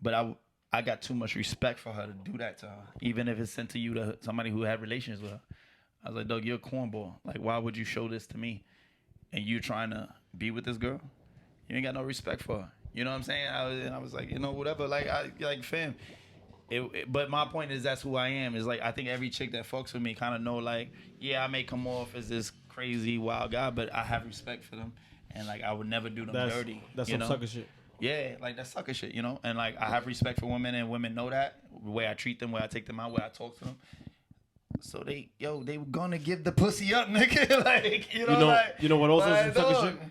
But I got too much respect for her to do that to her, even if it's sent to you to somebody who had relations with her. I was like, dog, you're a cornball. Like, why would you show this to me? And you trying to be with this girl? You ain't got no respect for her. You know what I'm saying? I was like, you know, whatever. Like fam. But my point is that's who I am. Is like I think every chick that fucks with me kind of know like, yeah, I may come off as this crazy wild guy, but I have respect for them, and like I would never do them dirty. That's you some know? sucker shit. Yeah, like that's sucker shit, you know. And like I have respect for women, and women know that the way I treat them, where I take them out, where I talk to them. So they were gonna give the pussy up, nigga. Like you know, like, you know what also is some dog. sucker shit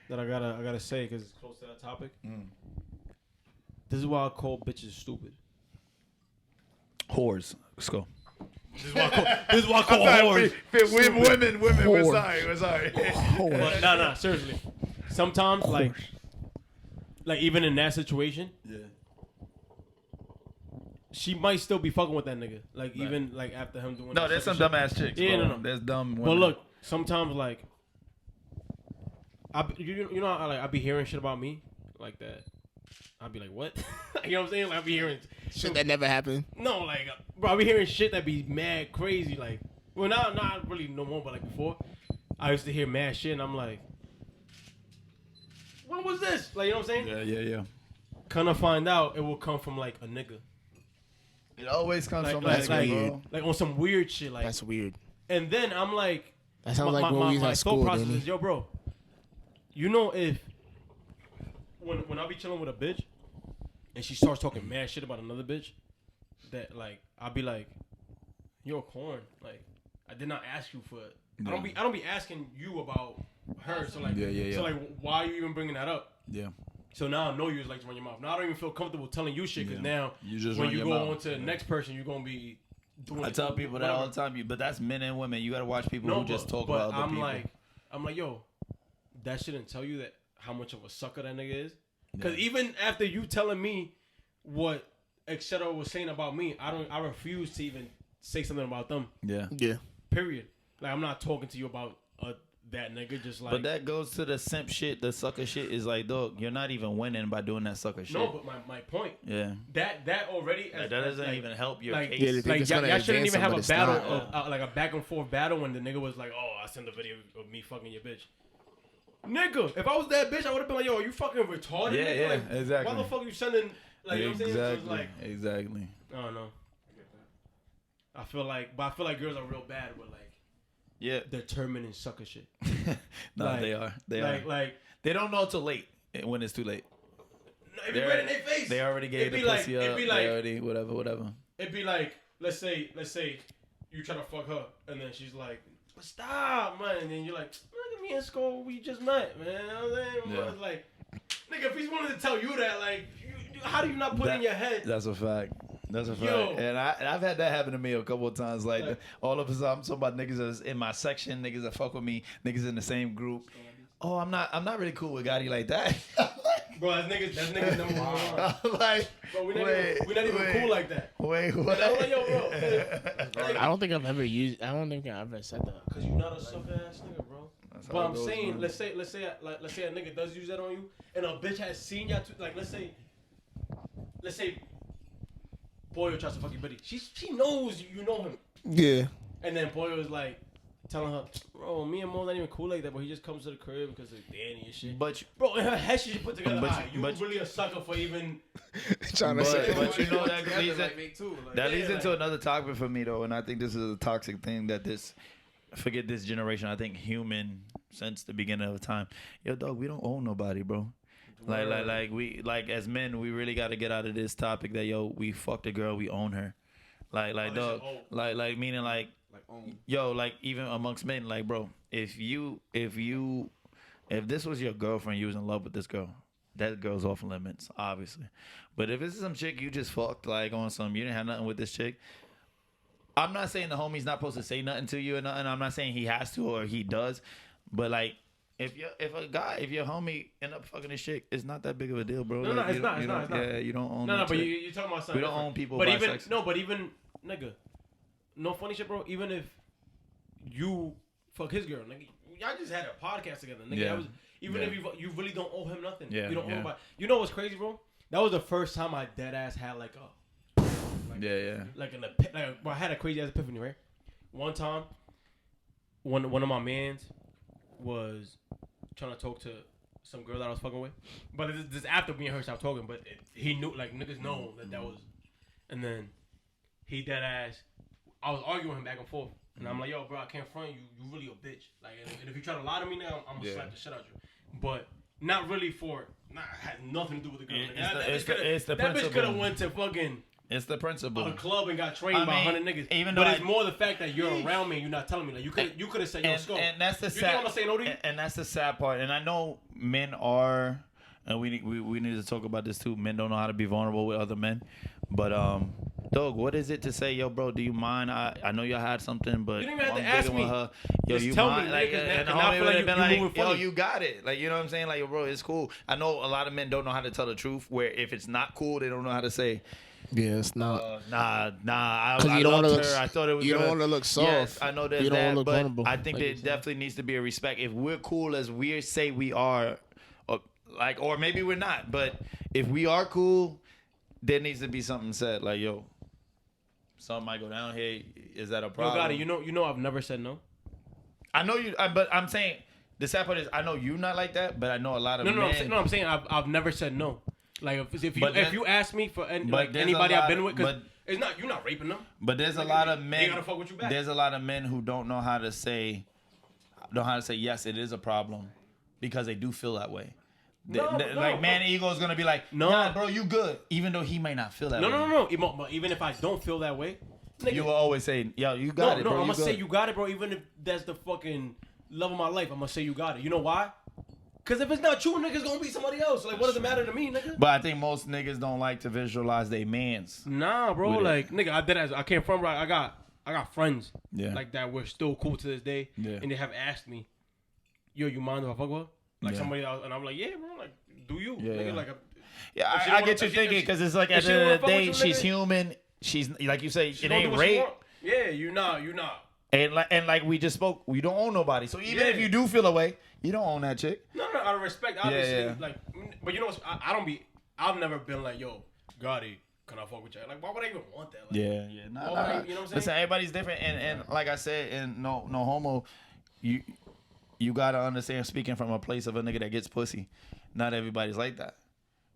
that I gotta say because it's close to that topic. This is why I call bitches stupid. Whores. Let's go. This is why I call whores. Women. We're sorry. But nah, seriously. Sometimes like even in that situation, she might still be fucking with that nigga. Like even like after him doing. No, there's some dumbass chicks. Yeah, bro. no. There's dumb women. But look, sometimes like, you know, I be hearing shit about me like that. I'll be like, what? You know what I'm saying? Like I be hearing Shit that never happened. no, like, bro, I be hearing shit that be mad crazy. Like, well, not really no more, but like before, I used to hear mad shit, and I'm like, when was this? Like, you know what I'm saying? Yeah. Kind of find out it will come from like a nigga. It always comes Like, from like, that, like, bro. like on some weird shit. Like, That's weird. and then I'm like, That sounds like when we was my at school, thought process didn't is, yo, bro, you know if when I be chilling with a bitch and she starts talking mad shit about another bitch, that like I'll be like, you're a corn. Like I did not ask you for it. I don't be asking you about her. So like, so like, why are you even bringing that up? Yeah. So now I know you was like to run your mouth. Now I don't even feel comfortable telling you shit because now You just when run you your go mouth. on to the next person, you're gonna be doing. I tell people that all the time. But that's men and women. You gotta watch people who just talk about other people. I'm like, yo, that shouldn't tell you that how much of a sucker that nigga is. Because even after you telling me what etc. was saying about me, I refuse to even say something about them. Yeah. Yeah. Period. Like I'm not talking to you about that nigga. Just like. But that goes to the simp shit. The sucker shit is like, dog, you're not even winning by doing that sucker shit. No, but my point. Yeah. That already. That doesn't even help your like, case. Yeah, they think like it's y'all gonna shouldn't advance even have them, a but battle, it's not. like a back and forth battle when the nigga was like, "Oh, I sent a video of me fucking your bitch." Nigga, if I was that bitch, I would have been like, "Yo, are you fucking retarded?" Yeah, nigga? yeah, Like, exactly. Why the fuck are you sending? Like, you know what I'm saying? So it's like, Exactly. I don't know. I feel like girls are real bad with like Yeah. determining sucker shit. No, Like- they are. They like, are. like They don't know till late when it's too late. it be right in their face. They already gave It'd the be like- pussy it'd up. be They like- already whatever. It'd be like, let's say you try to fuck her, and then she's like, "Stop, man!" And then you're like, "Look at me in school, we just met, man." You know what I'm saying? Yeah. It's like, nigga, if he's wanted to tell you that, like, how do you not put in your head? That's a fact. That's a fact. Yo. And I've had that happen to me a couple of times. Like all of a sudden, I'm talking about niggas that's in my section, niggas that fuck with me, niggas in the same group. Oh, I'm not really cool with Gadi like that. Bro, that's niggas number one. I'm like, Bro, we're not even cool like that. Wait, And what? I'm like, yo, bro. I don't think I've ever said that. Cause you're not a sucker ass nigga, bro. That's how But it I'm goes, saying, man. let's say a nigga does use that on you, and a bitch has seen y'all. Like, let's say, Boyo tries to fuck your buddy. She knows you know him, Yeah. and then Boyo is like telling her, bro, me and Mo not even cool like that, but he just comes to the crib because of Danny and shit. But Bro, in her head she just put together, But- you but- really a sucker for even. Trying to say. but you know that Together, leads like me too. Like, that leads Yeah, into like- another topic for me though, and I think this is a toxic thing that forget this generation. I think human since the beginning of time. Yo, dog, we don't own nobody, bro. Like as men, we really got to get out of this topic that yo, we fucked a girl, we own her. Like this dog, shit old. like meaning like yo, like even amongst men, like bro, if this was your girlfriend, you was in love with this girl, that girl's off limits, obviously. But if it's some chick you just fucked like on some, you didn't have nothing with this chick, I'm not saying the homie's not supposed to say nothing to you or nothing. I'm not saying he has to or he does. But like, if your homie end up fucking this chick, it's not that big of a deal, bro. No, Like, it's not. Yeah, you don't own. No, that but chick. you're talking about something. We don't different. own people But by even sex. but even nigga, no funny shit, bro. Even if you fuck his girl, nigga, y'all just had a podcast together, nigga. Yeah. That was even Yeah. if you really don't owe him nothing. Yeah, You don't owe yeah. him. You know what's crazy, bro? That was the first time I dead ass had like Yeah. I had a crazy ass epiphany, right? One time, one of my mans was trying to talk to some girl that I was fucking with, but this after me and her stopped talking. But he knew, like, niggas know that was, and then he dead ass. I was arguing with him back and forth, and I'm like, yo, bro, I can't front you. You really a bitch. Like, and if you try to lie to me now, I'm gonna slap the shit out you. But not really had nothing to do with the girl. It's the that bitch principle. could have went to fucking It's the principle. a club and got trained by 100 niggas. Even though but it's more the fact that you're around me and you're not telling me. Like, you could have said, yo, Scope. And that's the you sad. think I'm gonna say no to you? And that's the sad part. And I know men are, and we need to talk about this too. Men don't know how to be vulnerable with other men. But dog, what is it to say, yo, bro? Do you mind? I know y'all had something, but You didn't even have I'm to ask digging me. with her. Yo, Just you tell mind? me, Like, niggas, and the and I homie feel would like have been you like, moving yo, funny. you got it. Like, you know what I'm saying? Like, yo, bro, it's cool. I know a lot of men don't know how to tell the truth. Where if it's not cool, they don't know how to say. Yeah, it's not. Nah. I Because you don't want to loved look. her. I thought it was. You don't gonna- want to look soft. Yes, I know there's You don't that, want to look but vulnerable. I think like there you said. definitely needs to be a respect. If we're cool as we say we are, or maybe we're not, but if we are cool, there needs to be something said. Like, yo, something might go down here. Is that a Yo, problem? Gadi, you know I've never said no. I know you, but I'm saying the sad part is I know you not like that, but I know a lot of men. I'm saying I've never said no. Like if you ask me for but there's anybody a lot- I've been with, because but- it's not you're not raping them. But there's a Like, lot of they men. gotta fuck with you back. There's a lot of men who don't know how to say yes, it is a problem, because they do feel that way. Like, man, ego is gonna be like, No. nah, bro, you good, even though he may not feel that way. No. But even if I don't feel that way, nigga, You will always say, yo, you got it, bro. I'm you gonna say good. you got it, bro. Even if that's the fucking love of my life, I'm gonna say you got it. You know why? Because if it's not you, nigga's gonna be somebody else. Like, what does it matter to me, nigga? But I think most niggas don't like to visualize their mans. Nah, bro. With it. Like, nigga, I can't front right. I got friends Yeah. like that. We're still cool to this day, Yeah. and they have asked me, "Yo, you mind if I fuck with her?" Like Yeah. somebody else, and I'm like, "Yeah, bro. Like, do you?" Yeah, Nigga, yeah. like, Yeah, If she I wanna- get you if she- thinking, if she- because it's like if at she the end wanna of the fuck with day, you, she's nigga, human. She's like you say, she it gonna ain't do what she rape. want. Yeah, you not. And like we just spoke, we don't own nobody. So even Yeah. if you do feel away, you don't own that chick. No, out of respect, obviously. yeah. Like, but you know what? I've never been like, "Yo, Gadi, can I fuck with you?" Like, why would I even want that? Like, Yeah. Nah, nah. You know what I'm saying? Listen, everybody's different, and like I said, and no homo, you gotta understand. Speaking from a place of a nigga that gets pussy, not everybody's like that.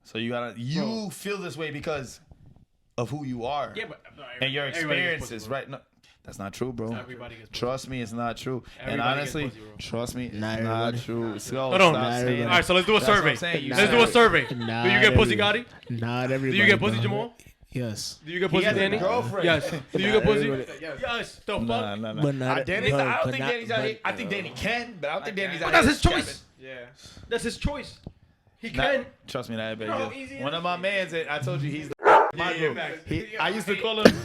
So you feel this way because of who you are, Yeah, but and your everybody gets experiences, pussy, bro. right? No, that's not true, bro. Everybody gets pussy. Trust me, it's not true. And Everybody honestly, gets pussy, bro. trust me, it's Not not everybody. true. So Hold on. stop saying everybody. All that. right, so let's do a That's what I'm survey. saying. You Let's said do a it. survey. Not Do you get pussy, everybody. Gotti? Not everybody. Do you get pussy, bro. Jamal? Yes. Do you get He pussy, has a Danny? girlfriend. Yes. Do you Not get pussy? everybody. Yes. The fuck? Nah. But not. Danny's, I but don't think not- Danny's out but- here. I think Danny can, but I don't think Danny's out But here. that's his choice. Yeah. That's his choice. He Nah, can. trust me, that No, baby. easy One of my mans, I told you he's the my Yeah, group. facts. I used to call him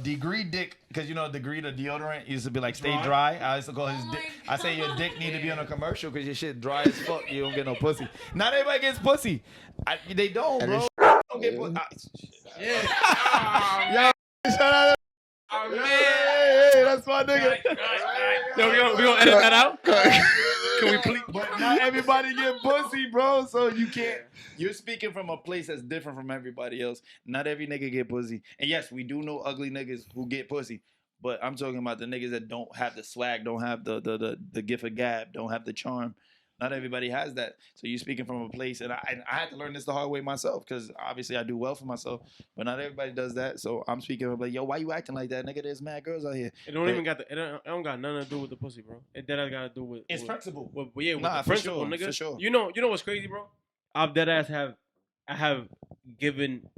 degree dick, because you know degree the deodorant used to be like stay dry. I used to call his Oh dick. my I say your God. dick need to be on a commercial because your shit dry as fuck. You don't get no pussy. Not everybody gets pussy. They don't, bro. Don't get Shout out. Oh, man. Hey, that's my nigga. Yo, we gonna edit that out? Can we please? But not everybody get pussy, bro. So you can't. You're speaking from a place that's different from everybody else. Not every nigga get pussy. And yes, we do know ugly niggas who get pussy. But I'm talking about the niggas that don't have the swag, don't have the gift of gab, don't have the charm. Not everybody has that. So you're speaking from a place, and I had to learn this the hard way myself, because obviously I do well for myself, but not everybody does that. So I'm speaking of like, yo, why you acting like that, nigga? There's mad girls out here. It don't even got the. It don't got nothing to do with the pussy, bro. It that got to do with. It's with, principle. with Nah, the for principle, sure, nigga. for sure. You know what's crazy, bro? I've dead ass I have given.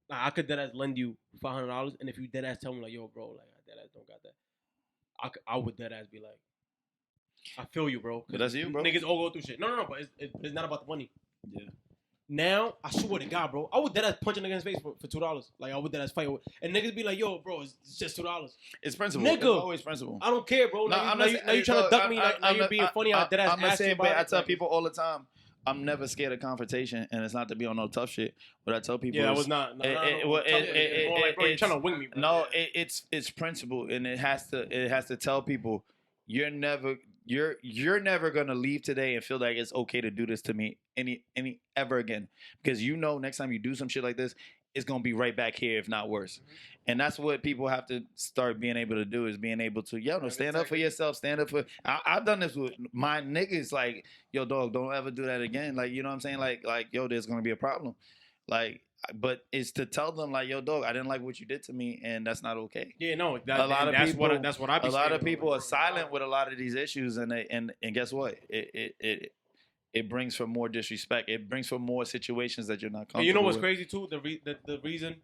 Like, I could dead ass lend you $500, and if you dead ass tell me like, yo, bro, like I dead ass don't got that, I would dead ass be like, I feel you, bro. But that's you, bro. Niggas all go through shit. No, but it's not about the money. Yeah. Now, I swear to God, bro, I would dead ass punch a nigga in his face for $2. Like, I would dead ass fight. And niggas be like, yo, bro, it's just $2. It's principle. Nigga. It's always principle. I don't care, bro. No, Now, I'm now, not you, saying- now you trying to duck me. Now I'm you're not- being funny. I dead ass I'm not ask you saying, about but I it. tell Like, people all the time, I'm never scared of confrontation, and it's not to be on no tough shit. What I tell people yeah, that is, was not. No, it- more like, bro, you're it's- trying to wing me, bro. no, it's principle, and it has to tell people you're never gonna leave today and feel like it's okay to do this to me any ever again, because next time you do some shit like this, it's gonna be right back here, if not worse. And that's what people have to start being able to do, is being able to stand up for yourself, stand up for. I've done this with my niggas, like, yo, dog, don't ever do that again. Like, you know what I'm saying? Like, yo, there's gonna be a problem. Like, but it's to tell them, like, yo, dog, I didn't like what you did to me, and that's not okay. Yeah, no. A lot of that's people, that's what I be a lot saying, of bro. people Like, are silent with a lot of these issues, and guess what? It brings for more disrespect. It brings for more situations that you're not comfortable And you know what's with. crazy too? The reason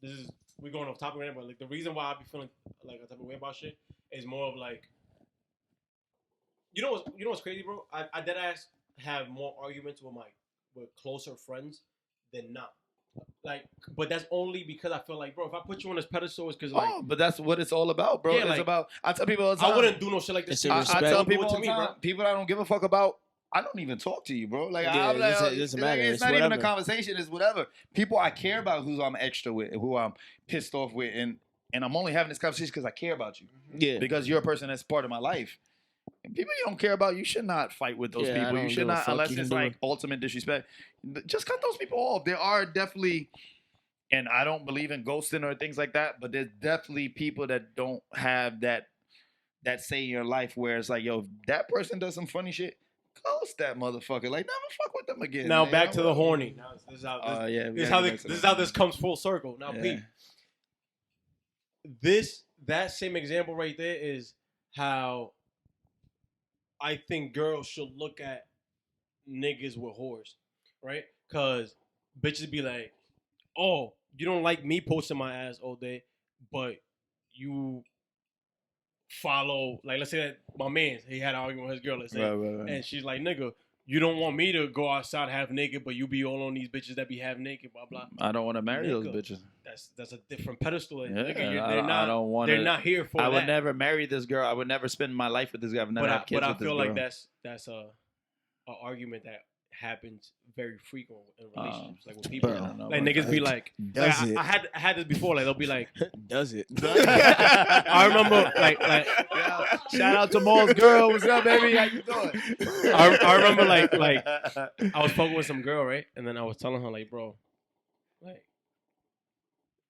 this is we're going off topic right now, but like the reason why I be feeling like a type of way about shit is more of like, you know what's crazy, bro? I dead ass have more arguments with closer friends than not. Like, but that's only because I feel like, bro, if I put you on this pedestal, it's because like But that's what it's all about, bro. Yeah, It's like, about. I tell people all the time. I wouldn't do no shit like this. It's a I respect. tell Don't do people it all to the me, time. bro. People I don't give a fuck about. I don't even talk to you, bro. Like, Yeah, I'm like, it doesn't matter. It's It's not even a whatever. conversation. It's whatever. People I care about, who's I'm extra with, who I'm pissed off with, and I'm only having this conversation because I care about you, Yeah. because you're a person that's part of my life. And people you don't care about, you should not fight with those Yeah, I people. You don't should give a not, fuck. unless You it's can do like it. ultimate disrespect. Just cut those people off. There are definitely. And I don't believe in ghosting or things like that, but there's definitely people that don't have that say in your life where it's like, yo, if that person does some funny shit, ghost that motherfucker. Like, never fuck with them again. Now man. back to the horny. Now this is how Yeah, this is how this comes full circle. Now, Pete, that same example right there is how I think girls should look at niggas with whores, right? Because bitches be like, oh, you don't like me posting my ass all day, but you follow, like, let's say that my man, he had an argument with his girl, let's say, Right. and she's like, nigga, you don't want me to go outside half naked, but you be all on these bitches that be half naked, blah blah. I don't want to marry those Nigga. bitches. That's a different pedestal. Yeah, Nigga, I don't want They're not here for I that. would never marry this girl. I would never spend my life with this guy. I would never have kids but I with this feel girl. like that's a argument that happens very frequent in relationships, like with people. I don't know Like about niggas that. be like, Does like, it? I had this before. Like they'll be like, Does it? I remember like Shout out to Maul's girl. What's up, baby? How you doing? I remember like I was fucking with some girl, right? And then I was telling her like, bro, like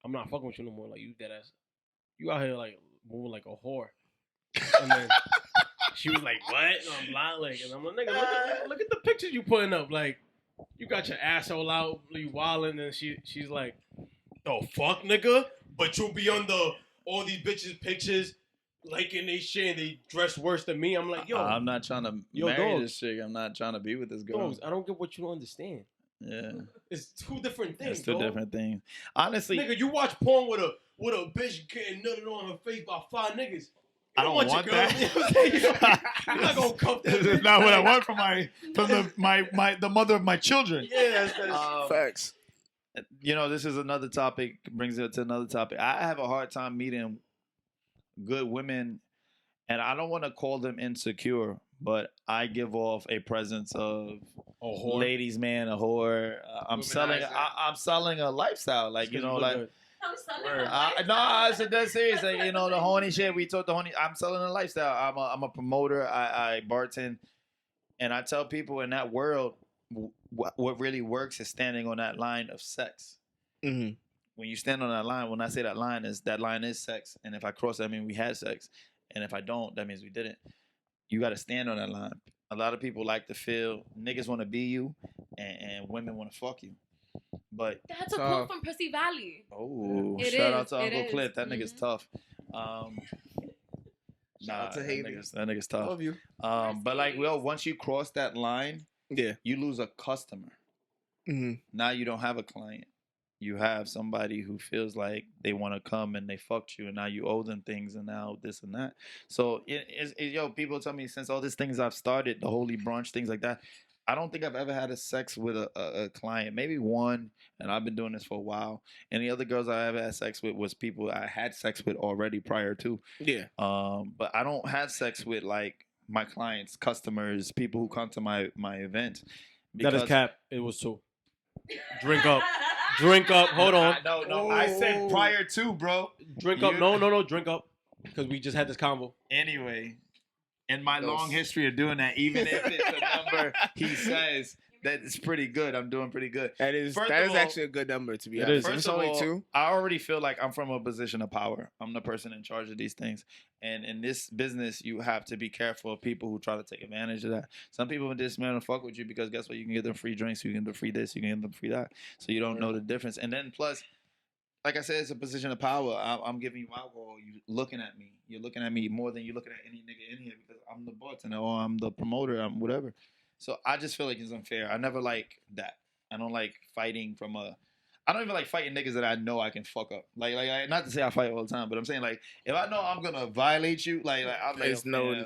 I'm not fucking with you no more. Like you dead ass, you out here like moving like a whore. And then she was like, what? And I'm lying, like, and I'm like, nigga, look at the pictures you putting up. Like, you got your asshole out, you wilding, and she's like, oh fuck, nigga, but you'll be on all these bitches' pictures, liking they shit, and they dress worse than me. I'm like, yo, I'm not trying to Yo, marry dogs. this chick. I'm not trying to be with this girl. dogs, I don't get what you don't understand. Yeah, It's two different things. it's two dog. different things. Honestly, Nigga, you watch porn with a bitch getting nutted on her face by 5 niggas. I don't want your girl- that. You know what I'm saying? You're not gonna cuff that This is bitch. not what I want from the mother of my children. Yeah, that's Facts. This is another topic, brings it to another topic. I have a hard time meeting good women, and I don't want to call them insecure, but I give off a presence of a whore. ladies man, a whore. I'm selling. I'm selling a lifestyle, like Because you look good. I'm selling Word. the no, it's dead serious. Like, the horny shit. We talk the horny. I'm selling a lifestyle. I'm a promoter. I bartend, and I tell people in that world, what really works is standing on that line of sex. Mm-hmm. When you stand on that line, when I say that line is sex, and if I cross that, I mean we had sex, and if I don't, that means we didn't. You got to stand on that line. A lot of people like to feel niggas want to be you, and women want to fuck you. But That's a quote from Percy Valley. shout It out is, to it Uncle is. Cliff. That nigga's Mhm. tough. Shout out to Haley. That nigga's tough. Love you. But like, once you cross that line, Yeah. you lose a customer. Mm-hmm. Now you don't have a client. You have somebody who feels like they want to come and they fucked you, and now you owe them things, and now this and that. So, people tell me since all these things I've started, the holy brunch, things like that, I don't think I've ever had a sex with a client. Maybe one, and I've been doing this for a while. And the other girls I ever had sex with was people I had sex with already prior to. Yeah. But I don't have sex with like my clients, customers, people who come to my events. That is cap. It was 2. Drink up. Drink up. Hold on. No. I said prior to, bro. Drink up. No. Drink up. Because we just had this convo. Anyway, in my long history of doing that, even if it's a number he says, that is pretty good. I'm doing pretty good. That is First that of is all, actually a good number to be it honest. is. If First it's of only all, 2. I already feel like I'm from a position of power. I'm the person in charge of these things. And in this business, you have to be careful of people who try to take advantage of that. Some people in this man fuck with you because guess what? You can get them free drinks, you can get them free this, you can get them free that. So you don't know the difference. And then plus, like I said, it's a position of power. I'm giving you alcohol. You looking at me. You're looking at me more than you're looking at any nigga in here because I'm the bartender or I'm the promoter. I'm whatever. So I just feel like it's unfair. I never like that. I don't like fighting from a. I don't even like fighting niggas that I know I can fuck up. Like not to say I fight all the time, but I'm saying like if I know I'm gonna violate you, like I'm like There's no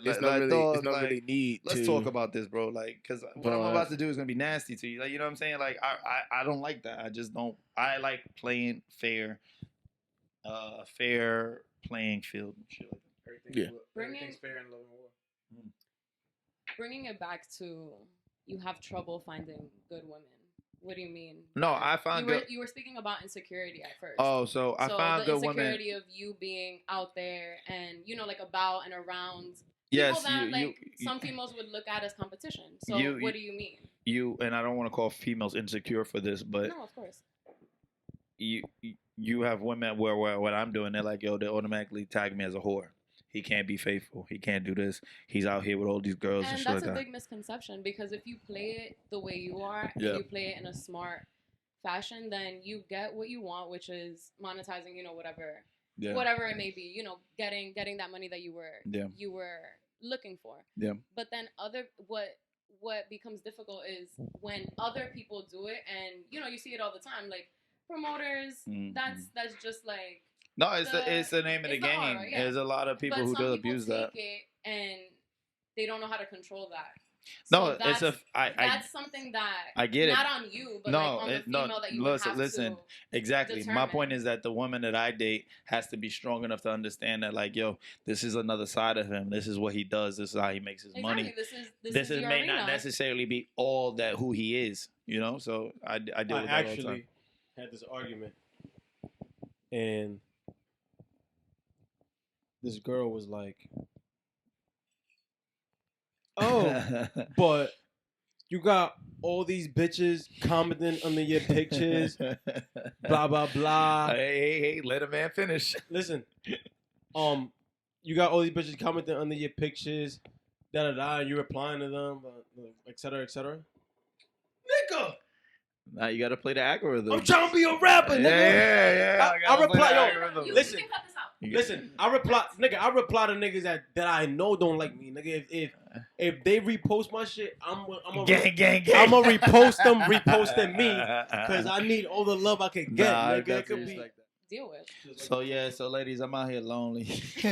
dog, really need let's to talk about this, bro. Like, cause what I'm about to do is gonna be nasty to you. Like, you know what I'm saying? Like, I don't like that. I just don't. I like playing fair, fair playing field and shit like that. Everything's fair in love and war. Bringing it back to you have trouble finding good women. What do you mean? No, I found good. You were speaking about insecurity at first. Oh, so I found good women. The insecurity of you being out there and like about and around. Yes, people that some females would look at as competition. So what do you mean? You and I don't want to call females insecure for this, but no, of course. You have women where what I'm doing, they're like, yo, they automatically tag me as a whore. He can't be faithful. He can't do this. He's out here with all these girls and shit like that. And that's a big misconception because if you play it the way you are, and you play it in a smart fashion, then you get what you want, which is monetizing, whatever it may be, getting that money that you were looking for. Yeah. But then what becomes difficult is when other people do it, and you see it all the time, like promoters. That's just like. No, it's the name of the game. Aura, yeah. There's a lot of people who do abuse that. It and they don't know how to control that. No, so that's something that I get not on you, but on the female that you listen, exactly. Determine. My point is that the woman that I date has to be strong enough to understand that, like, yo, this is another side of him. This is what he does. This is how he makes his money. This may not necessarily be all that who he is. So I deal with that all the time. I actually had this argument, and this girl was like, oh, but you got all these bitches commenting under your pictures, blah, blah, blah. Hey, let a man finish. Listen, you got all these bitches commenting under your pictures, da-da-da, and you're replying to them, et cetera, et cetera. Nigga! Now you gotta play the algorithm. I'm trying to be a rapper, nigga. Yeah. I reply, listen. I reply to niggas that I know don't like me, nigga. If they repost my shit, I'm gang. I'm gonna repost them reposting me because I need all the love I can get, nigga. It could be like that. Deal with. So ladies, I'm out here lonely. I'm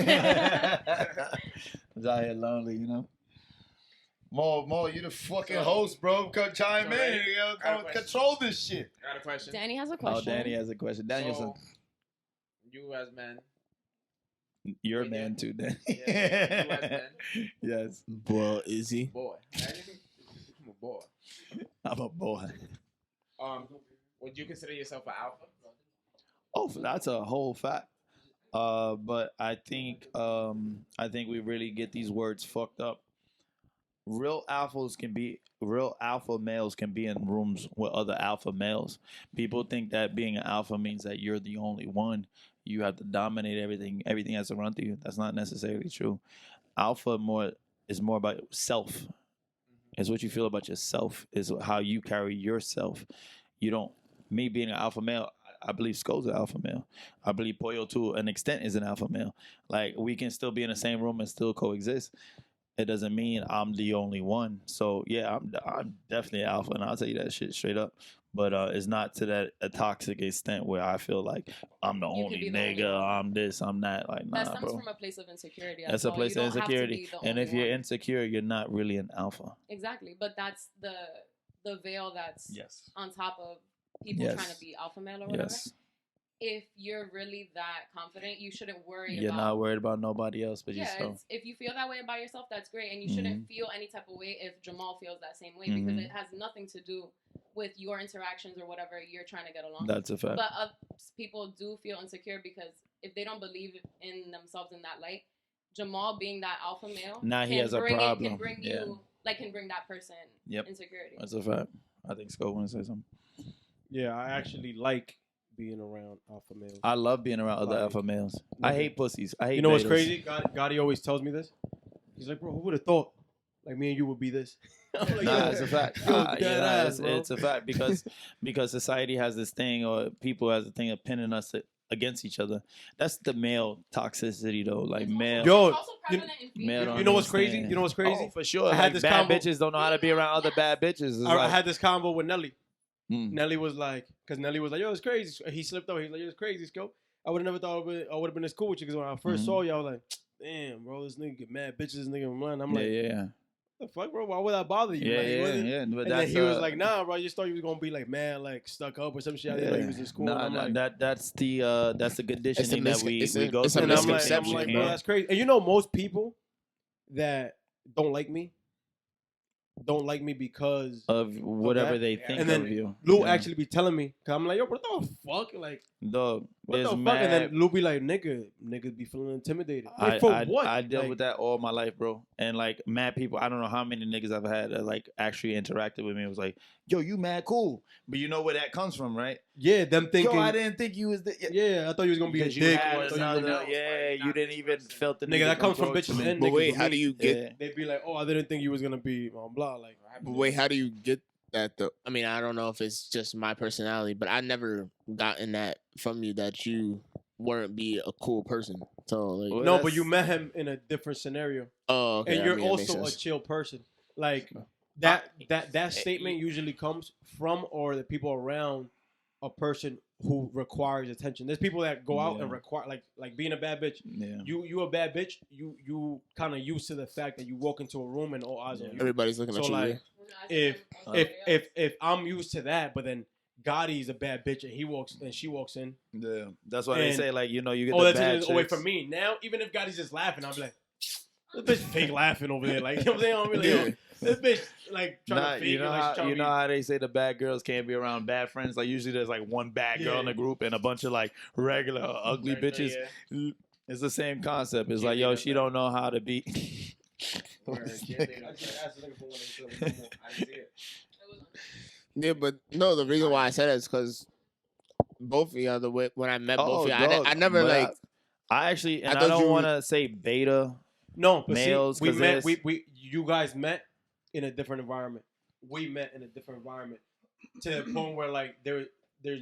out here lonely, Mo, you the fucking host, bro. Come chime in. Control this shit. I got a question. Danny has a question. Oh, Danny has a question. Danielson. You as men. You're a man too, Danny. Yeah, you as men. Yes. Boy, is he? Boy. I'm a boy. I'm a boy. Would you consider yourself an alpha? Oh, that's a whole fact. But I think we really get these words fucked up. Real alpha males can be in rooms with other alpha males. People think that being an alpha means that you're the only one. You have to dominate everything. Everything has to run through you. That's not necessarily true. Alpha is more about self. It's what you feel about yourself. Is how you carry yourself. Me being an alpha male, I believe Sko's an alpha male. I believe Pollo to an extent is an alpha male. Like, we can still be in the same room and still coexist. It doesn't mean I'm the only one. So yeah, I'm definitely an alpha, and I'll tell you that shit straight up. but it's not to that a toxic extent where I feel like I'm the You could only be the only nigga, one. I'm this, I'm that. Like, That nah, stems bro. from a place of insecurity. That's a well. place You of don't have to insecurity. be the And if only you're one. insecure, you're not really an alpha. Exactly, but that's the veil that's Yes. on top of people Yes. trying to be alpha male or whatever. Yes. If you're really that confident, you shouldn't worry You're about. not worried about nobody else but Yeah, yourself. if you feel that way about yourself, that's great, and you shouldn't feel any type of way if Jamal feels that same way because it has nothing to do with your interactions or whatever you're trying to get along. That's a fact. But people do feel insecure because if they don't believe in themselves in that light, Jamal being that alpha male, Now he can has a bring it- problem. Can bring Yeah. you can bring that person Yep. insecurity. That's a fact. I think Scott want to say something. Yeah, I actually like being around alpha males. I love being around other Like, alpha males. I hate pussies. I hate You know what's betas. crazy? Gotti always tells me this. He's like, bro, who would have thought? Like me and you would be this. I'm like, Nah, yo, it's a fact. yo, Yeah, dead nah, ass, bro. it's a fact because society has this thing, or people has a thing of pinning us against each other. That's the male toxicity, though. Like It's also- male. Yo, it's also prevalent in male females. don't You know what's crazy? understand. You know what's crazy? Oh, for sure. I had Like, this bad combo- bitches don't know how to be around other bad bitches. It's I like, had this combo with Nelly. Mm. Nelly was like, because Nelly was like, yo, it's crazy. He slipped up. He's like, yo, it's crazy, Scope. I would have never thought I would have been this cool with you because when I 1st saw you, I was like, damn, bro, this nigga get mad bitches, this nigga run. I'm like, yeah. the fuck, bro? Why would I bother you? Yeah, Like, yeah, what is- yeah. But And then he was like, nah, bro, I just thought you was gonna be like mad, like stuck up or some shit. I didn't know you was in school. Nah, And I'm like, that's the conditioning that we it's go a through. and I'm like, misconception, bro, bro. that's crazy. And you know, most people that don't like me don't like me because Of whatever that. they think And then of you. Lou Yeah. actually be telling me, cause I'm like, yo, what the fuck? Like, Dog, what there's the fuck? mad. And then Lou be like, niggas be feeling intimidated. Like, for what? I dealt Like, with that all my life, bro. And like mad people, I don't know how many niggas I've had that like actually interacted with me. It was like, yo, you mad cool. But you know where that comes from, right? Yeah, them thinking. Yo, I didn't think you was the Yeah, I thought you was gonna be a because you dick. had Or I thought you was gonna another, be- yeah, you didn't even felt the Nigga, that comes from approach bitches me. and But niggas. wait, with how me. do you get? Yeah. They'd be like, oh, I didn't think you was gonna be blah blah. Like, But wait, how do you get that though? I mean, I don't know if it's just my personality, but I never gotten that from you that you weren't be a cool person. So like, Well, no, but that's- you met him in a different scenario, oh, okay, and I you're mean, that makes also a sense. chill person. Like that statement usually comes from or the people around a person who requires attention. There's people that go out and Yeah. require like being a bad bitch. Yeah. You a bad bitch. You kind of used to the fact that you walk into a room and all eyes on you. Everybody's looking So at you. like, if I'm used to that, but then Gadi's a bad bitch and she walks in. Yeah. That's why they And- say like, you know, you get Oh, the that's bad taking it away chicks. from me. Now, even if Gadi's just laughing, I'll be like, this bitch fake laughing over there. Like, you know what I'm saying? I'll be like, yo, this bitch like trying Nah, to fake you know it like she's how trying you to know be. how they say the bad girls can't be around bad friends. Like usually there's like one bad girl in the group and a bunch of like regular ugly bitches. Yeah. It's the same concept. It's Yeah, like yeah, yo, that's she right. don't know how to be. Yeah, but no, the reason why I said it is because both of y'all, when I met both of y'all, dog, I never but like. I actually, and I I, thought don't you want to say beta. No, but Males, see, we 'cause met. there's- You guys met in a different environment. We met in a different environment to the point where like there's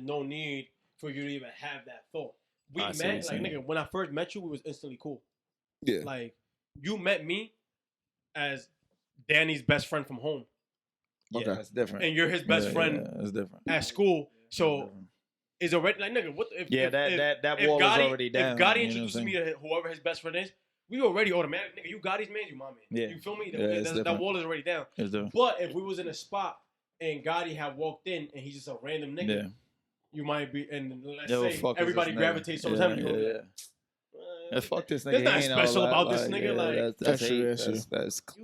no need for you to even have that thought. We I see what met you're like saying. nigga. When I first met you, we was instantly cool. Yeah. Like you met me as Danny's best friend from home, Yeah, Okay. it's different. and you're his best Yeah, friend yeah, it's different. at school. It's So different. it's already like nigga. What if Yeah, if, that if wall Gadi, is already down. If Gadi you know what I'm introduces me saying? to whoever his best friend is, we already automatic nigga. You Gadi's man, you my man. Yeah. You feel me? Yeah, it's that different. wall is already down. It's different. But if we was in a spot and Gotti had walked in and he's just a random nigga, Yeah. you might be, and let's Yo, say fuck is everybody this nigga? gravitates towards Yeah, him. You yeah, know, yeah. like, Yeah, fuck this nigga. There's nothing He ain't all special that, about this nigga, yeah, like- That's hate. true, that's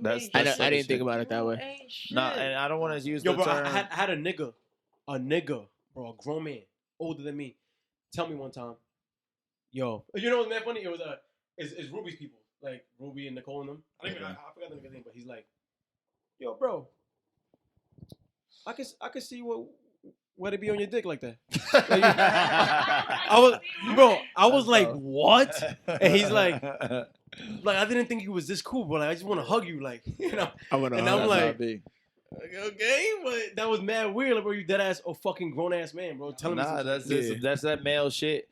That's I sucker didn't think shit. about it that way. Nah, and I don't want to use Yo, the bro, term. I had a nigga, bro, a grown man, older than me, tell me one time, yo, you know what's that funny? It was it's Ruby's people, like Ruby and Nicole and them. I forgot the nigga's name, but he's like, yo, bro, I can see where they be on your dick like that. I was like, what? And he's like I didn't think you was this cool, but like, I just want to hug you, like, you know. I wanna And hug I'm you. like, Not big. okay, but that was mad weird, like, bro. You dead ass a fucking grown ass man, bro. Telling me Nah, some that's shit. just, that's that male shit.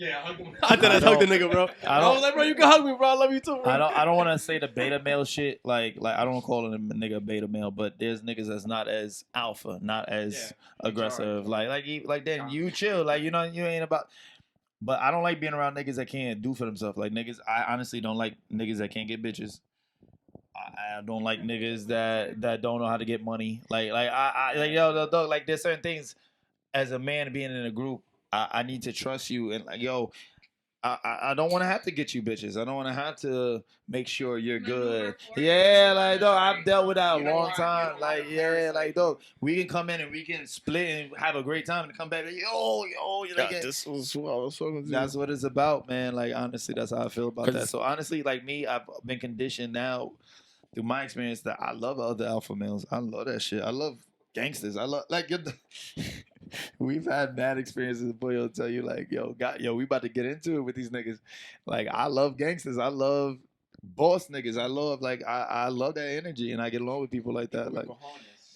Yeah, I hugged him. I thought I hugged the nigga, bro. I was like, bro, you can hug me, bro. I love you too, bro. I don't want to say the beta male shit. Like I don't call him a nigga beta male, but there's niggas that's not as alpha, not as aggressive. Like then you chill. Like you ain't about. But I don't like being around niggas that can't do for themselves. Like niggas, I honestly don't like niggas that can't get bitches. I don't like niggas that don't know how to get money. Like yo, dog, like there's certain things as a man being in a group, I need to trust you and like yo, I don't want to have to get you bitches. I don't want to have to make sure you're good. Yeah, like dog, I've dealt with that a long time. Like yeah, like dog, we can come in and we can split and have a great time and come back. Like, yo, you know, this was what I was talking to. That's what it's about, man. Like honestly, that's how I feel about that. So honestly, like me, I've been conditioned now through my experience that I love other alpha males. I love that shit. I love gangsters. I love like we've had bad experiences. Boy, will tell you like, yo, we about to get into it with these niggas. Like, I love gangsters. I love boss niggas. I love I love that energy, and I get along with people like that. Like,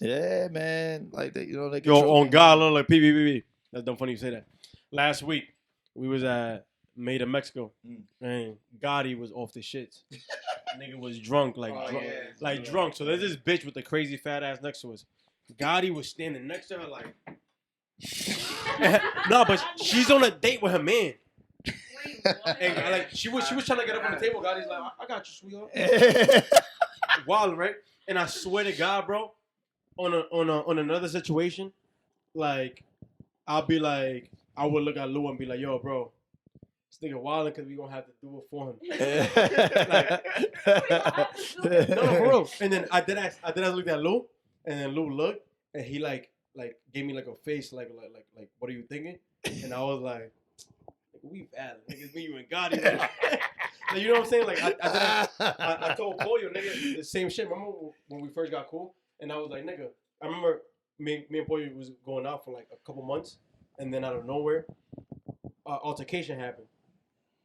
yeah, man. Like they, you know, they yo on God, look like PBBB. That's dumb funny you say that. Last week we was at Made in Mexico, and Gadi was off the shits. Nigga was drunk, drunk. So there's this bitch with the crazy fat ass next to us. Gadi was standing next to her like. No, but she's on a date with her man. And like she was trying to get up on the table. Gadi's like, I got you, sweetheart. Wild, right? And I swear to God, bro, on another situation, like I would look at Lou and be like, yo, bro, this nigga wilding because we gonna have to do it for him. No, for real. And then I did look at Lou, and then Lou looked, and he like gave me like a face like what are you thinking? And I was like, we bad, nigga, it's me, you and Gadi. Like, you know what I'm saying? Like I told Pollo, nigga, the same shit. Remember when we first got cool? And I was like, nigga, I remember me and Pollo was going out for like a couple months, and then out of nowhere, altercation happened,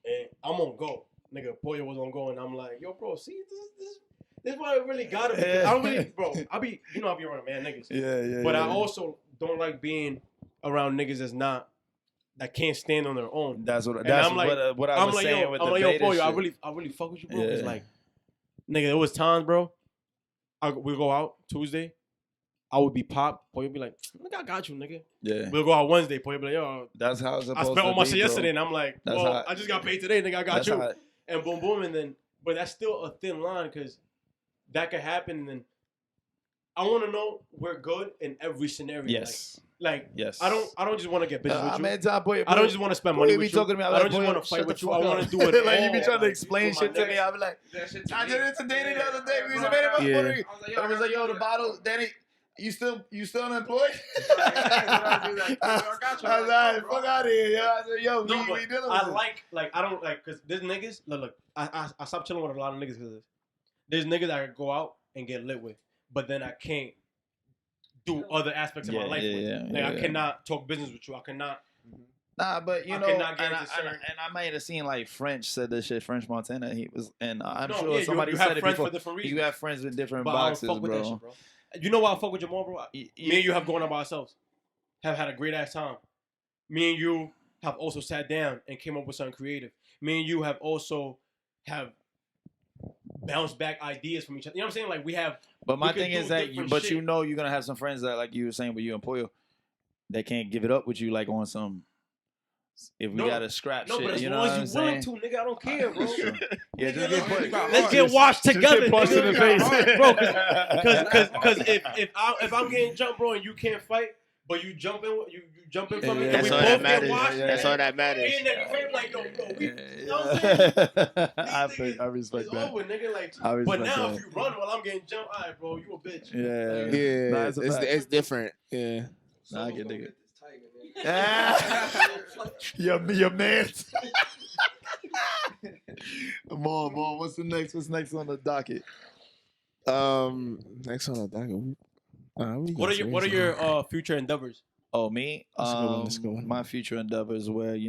and I'm on go. Nigga, Pollo was on go, and I'm like, yo, bro, see this is why I really got it. I don't really, bro. I be around mad niggas. Yeah. But I also don't like being around niggas that can't stand on their own. That's what I was saying with the beta bro, shit. I really fuck with you, bro. Yeah. It's like, nigga, there was times, bro. We go out Tuesday. I would be popped. Boy, you'd be like, nigga, I got you, nigga. Yeah. We'll go out Wednesday. Boy, you'd be like, yo. That's how it's supposed to be, I spent all my shit yesterday, and I'm like, well, I just got paid today, nigga. I got you. And boom, boom, and then, but that's still a thin line because that could happen, and then I want to know we're good in every scenario. Yes. Like yes. I don't just want to get business with you. Man, I don't just want to spend money with you. To me, I don't just want to fight with you. I want to do it. Like you be trying to explain shit to me. I be like, I did it today the other day. We was I was like, yo, the bottle, Danny. You still unemployed? I was like, fuck out of here, yo. I said, yo, we dealing with this. I don't like, because there's niggas, look, I stopped chilling with a lot of niggas because there's niggas that I could go out and get lit with, but then I can't do other aspects of my life with. I cannot talk business with you. I cannot. Nah, but you know, and I might have seen like French said this shit. French Montana, he was, and I'm sure somebody said it before. You have friends with different boxes, bro. That shit, bro. You know why I fuck with Jamal, bro? Me and you have gone out by ourselves. Have had a great ass time. Me and you have also sat down and came up with something creative. Me and you have also bounced back ideas from each other. You know what I'm saying? Like we have. But my thing is that you know you're gonna have some friends that, like you were saying with you and Pollo, they can't give it up with you like on some. If we gotta scrap shit, but as you know long what I'm as you willing saying? to, nigga, I don't care, bro. Yeah, just get put. Let's get washed together, punched in the face, bro. Because if I'm getting jumped, bro, and you can't fight, but you jump in from me, and we both get washed. That's all that matters. Me and that friend, like, yo, bro, we. You know what I'm saying? I respect it's that. Over, nigga. Like, I but respect now that. if you run while I'm getting jumped, all right, bro, you a bitch. Yeah, It's different. Yeah. Nah, I get nigga. your man. Come on. What's next on the docket? Next on the docket. What are your future endeavors? Oh, me? That's a good one. My future endeavors where, I've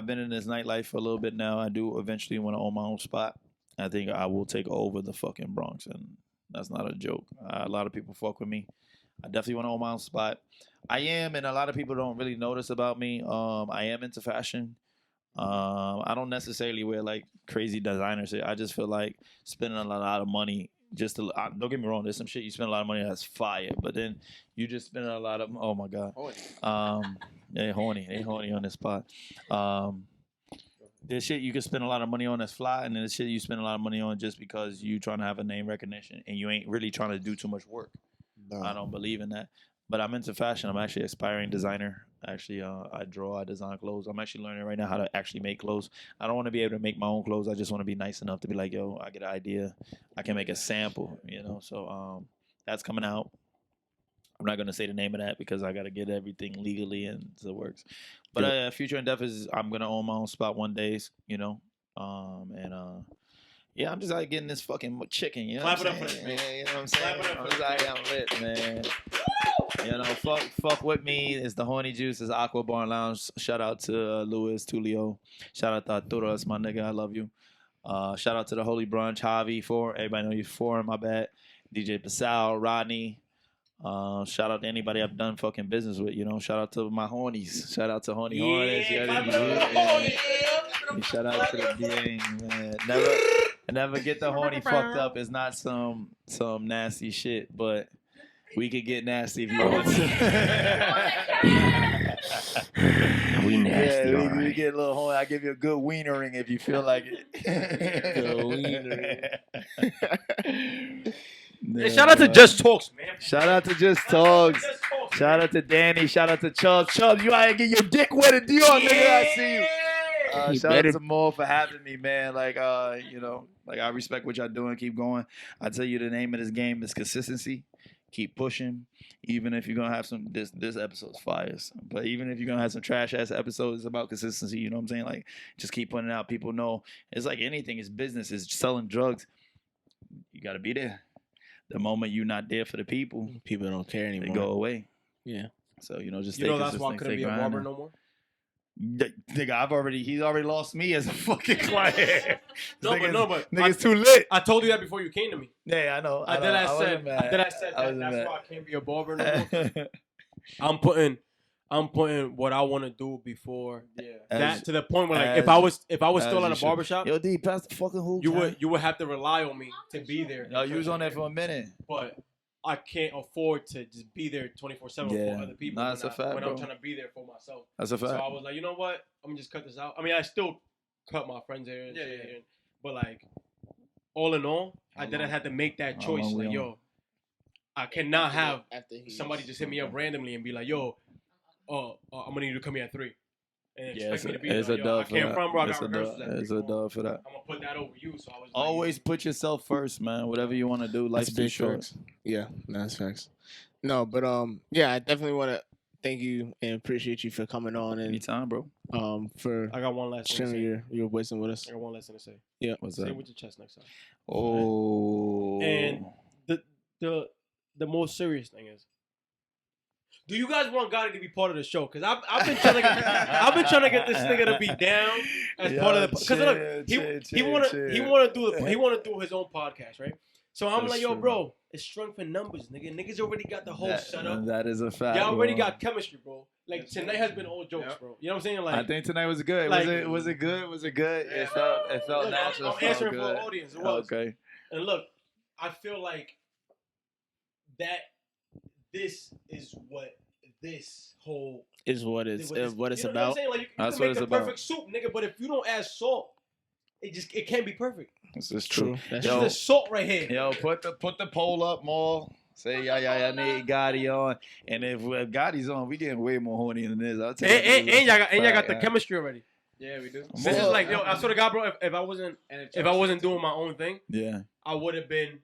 been in this nightlife for a little bit now. I do eventually want to own my own spot. I think I will take over the fucking Bronx, and that's not a joke. A lot of people fuck with me. I definitely want to own my own spot. I am, and a lot of people don't really notice about me. I am into fashion. I don't necessarily wear like crazy designer shit. I just feel like spending a lot of money. Just to, don't get me wrong, there's some shit you spend a lot of money that's fire, but then you just spend a lot of, oh my god, they horny on this spot. There's shit you can spend a lot of money on that's fly, and then there's shit you spend a lot of money on just because you trying to have a name recognition and you ain't really trying to do too much work. No. I don't believe in that. But I'm into fashion. I'm actually an aspiring designer. Actually, I draw, I design clothes. I'm actually learning right now how to actually make clothes. I don't want to be able to make my own clothes. I just want to be nice enough to be like, yo, I get an idea. I can make a sample, you know? So that's coming out. I'm not going to say the name of that because I got to get everything legally and so it works. But future endeavors, I'm going to own my own spot one day, you know? Yeah, I'm just like getting this fucking chicken, you know what I'm saying? Man, you know what I'm saying? I'm just like, I'm lit, man. You know, fuck with me. It's the Horny Juices, Aqua Bar Lounge. Shout out to Luis, Tulio. Shout out to Arturo, that's my nigga. I love you. Shout out to the Holy Brunch, Javi, everybody know you for my bad. DJ Pascal, Rodney. Shout out to anybody I've done fucking business with, you know. Shout out to my hornies. Shout out to Horny Hornets. Shout out to the gang, man. Never get the horny fucked up. It's not some nasty shit, but we could get nasty if you want to. We nasty, yeah, all right. we get a little horny. I give you a good wienering if you feel like it. Hey, shout out to Just Talks, man. Shout out to Just Talks. Shout out to Danny. Shout out to Chubbs. Chubbs, you out here get your dick wet at Dior, nigga. I see you. Shout out to Mo for having me, man. Like, you know, like I respect what y'all doing. Keep going. I tell you, the name of this game is consistency. Keep pushing. Even if you're gonna have some this episode's fires, but even if you're gonna have some trash ass episodes, it's about consistency. You know what I'm saying? Like, just keep putting it out. People know it's like anything. It's business. It's selling drugs. You gotta be there. The moment you're not there for the people don't care anymore. They go away. Yeah. So you know, just you know that's why I couldn't be a barber no more. Nigga, he's already lost me as a fucking client. but nigga's too lit. I told you that before you came to me. Yeah, I know. I said that's why I can't be a barber no more. I'm putting what I want to do before that to the point where like if I was still at a barbershop, yo D, pass the fucking hoop. You would have to rely on me to be there. No, you was on there for a minute, but I can't afford to just be there 24/7 for other people. That's a fact, when bro. I'm trying to be there for myself. That's a fact. So I was like, you know what? I'm gonna just cut this out. I mean, I still cut my friends here. And shit, but like, all in all, I didn't have to make that choice. Like, yo, I cannot have somebody just hit me up randomly and be like, yo, I'm gonna need you to come here at 3. And expect me to be there. It's a dub for that. It's a dub for that. I'm gonna put that over you. So I was always put yourself first, man. Whatever you want to do, life's too short. Yeah, that's facts. No, but yeah, I definitely want to thank you and appreciate you for coming on and anytime, bro. For I got one last sharing your wisdom with us. I got one last thing to say. Yeah, what's that? Say it with your chest next time. Oh, and the most serious thing is, do you guys want Gadi to be part of the show? Because I've been trying to get this nigga to be down as part of the. Because look, he want to do his own podcast, right? So I'm like, yo, bro, it's strength in numbers, nigga. Niggas already got the whole setup. That is a fact. Y'all already got chemistry, bro. Like tonight has been all jokes, bro. You know what I'm saying? Like I think tonight was good. Like, was it good? Yeah, it felt natural. I'm answering for the audience. It was. Okay. And look, I feel like that. This is what this whole is what it's about. What I'm saying? Like, you That's can what make it's a perfect soup, nigga, but if you don't add salt, it can't be perfect. This is true. This is the salt right here. Yo, put the poll up more. Say I need Gadi on, and if Gadi's on, we getting way more horny than this. I'll tell you. And y'all got the chemistry already. Yeah, we do. This is like, yo, I swear to God, bro, if I wasn't doing my own thing, I would have been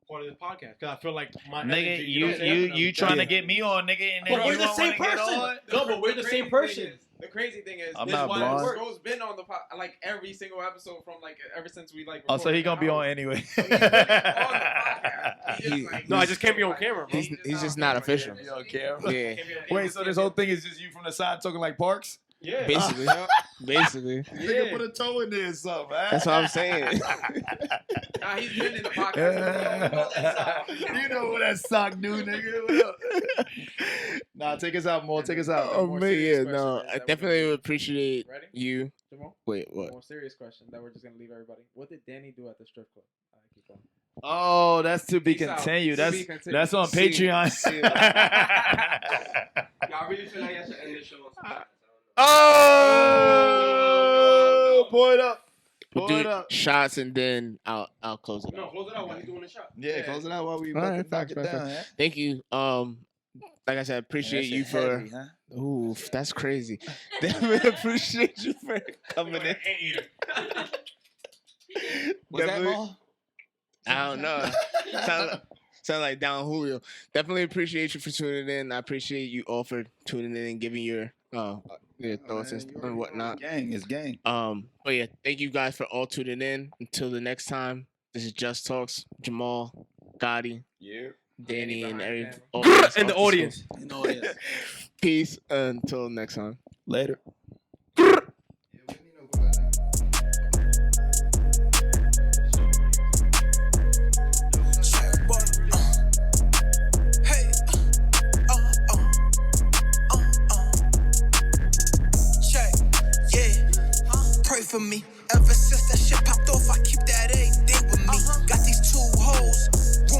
part of this podcast because I feel like my nigga, energy, you trying to get me on, nigga, and then but we're the same person. No, but we're the same person. The crazy thing is, I'm this not why blonde. Bro's been on the like every single episode from like ever since we like. Oh, so he gonna be on anyway. No, I just can't be on camera, bro. He's just not official. Be on camera. Yeah. Wait, so this whole thing is just you from the side talking like Parks? Yeah. Basically. Basically. Nigga put a toe in there or something, man. That's what I'm saying. Nah, he's been in the podcast. You know what that sock do, nigga. What up? Nah, take us out, more. Take us out. Oh, more man, serious yeah, question no. is I that we're definitely gonna- would appreciate Ready? you. Jamal? Wait, what? More serious question that we're just gonna leave everybody. What did Danny do at the strip club? All right, keep going. Oh, that's to be Peace out. continued. To That's be continued. that's on See- Patreon. see- Y'all really feel like I should end this show on some shots? Oh, pour it up. We'll Pour it do up. shots and then I'll close it No, out. close it out while he's doing the shot. Yeah, close it out while we All about right, to knock facts, it facts, down. Thank you. Like I said, appreciate you for. Heavy, huh? Oof, that's crazy. Definitely appreciate you for coming in. Was that Definitely- Maul? I don't know. Sound like Down Julio. Definitely appreciate you for tuning in. I appreciate you all for tuning in and giving your thoughts and whatnot. It's gang. But yeah, thank you guys for all tuning in. Until the next time, this is Just Talks. Jamal, Gadi, Danny, and every And the audience. Peace until next time. Later. Pray for me. Ever since that shit popped off, I keep that everything with me. Got these two hoes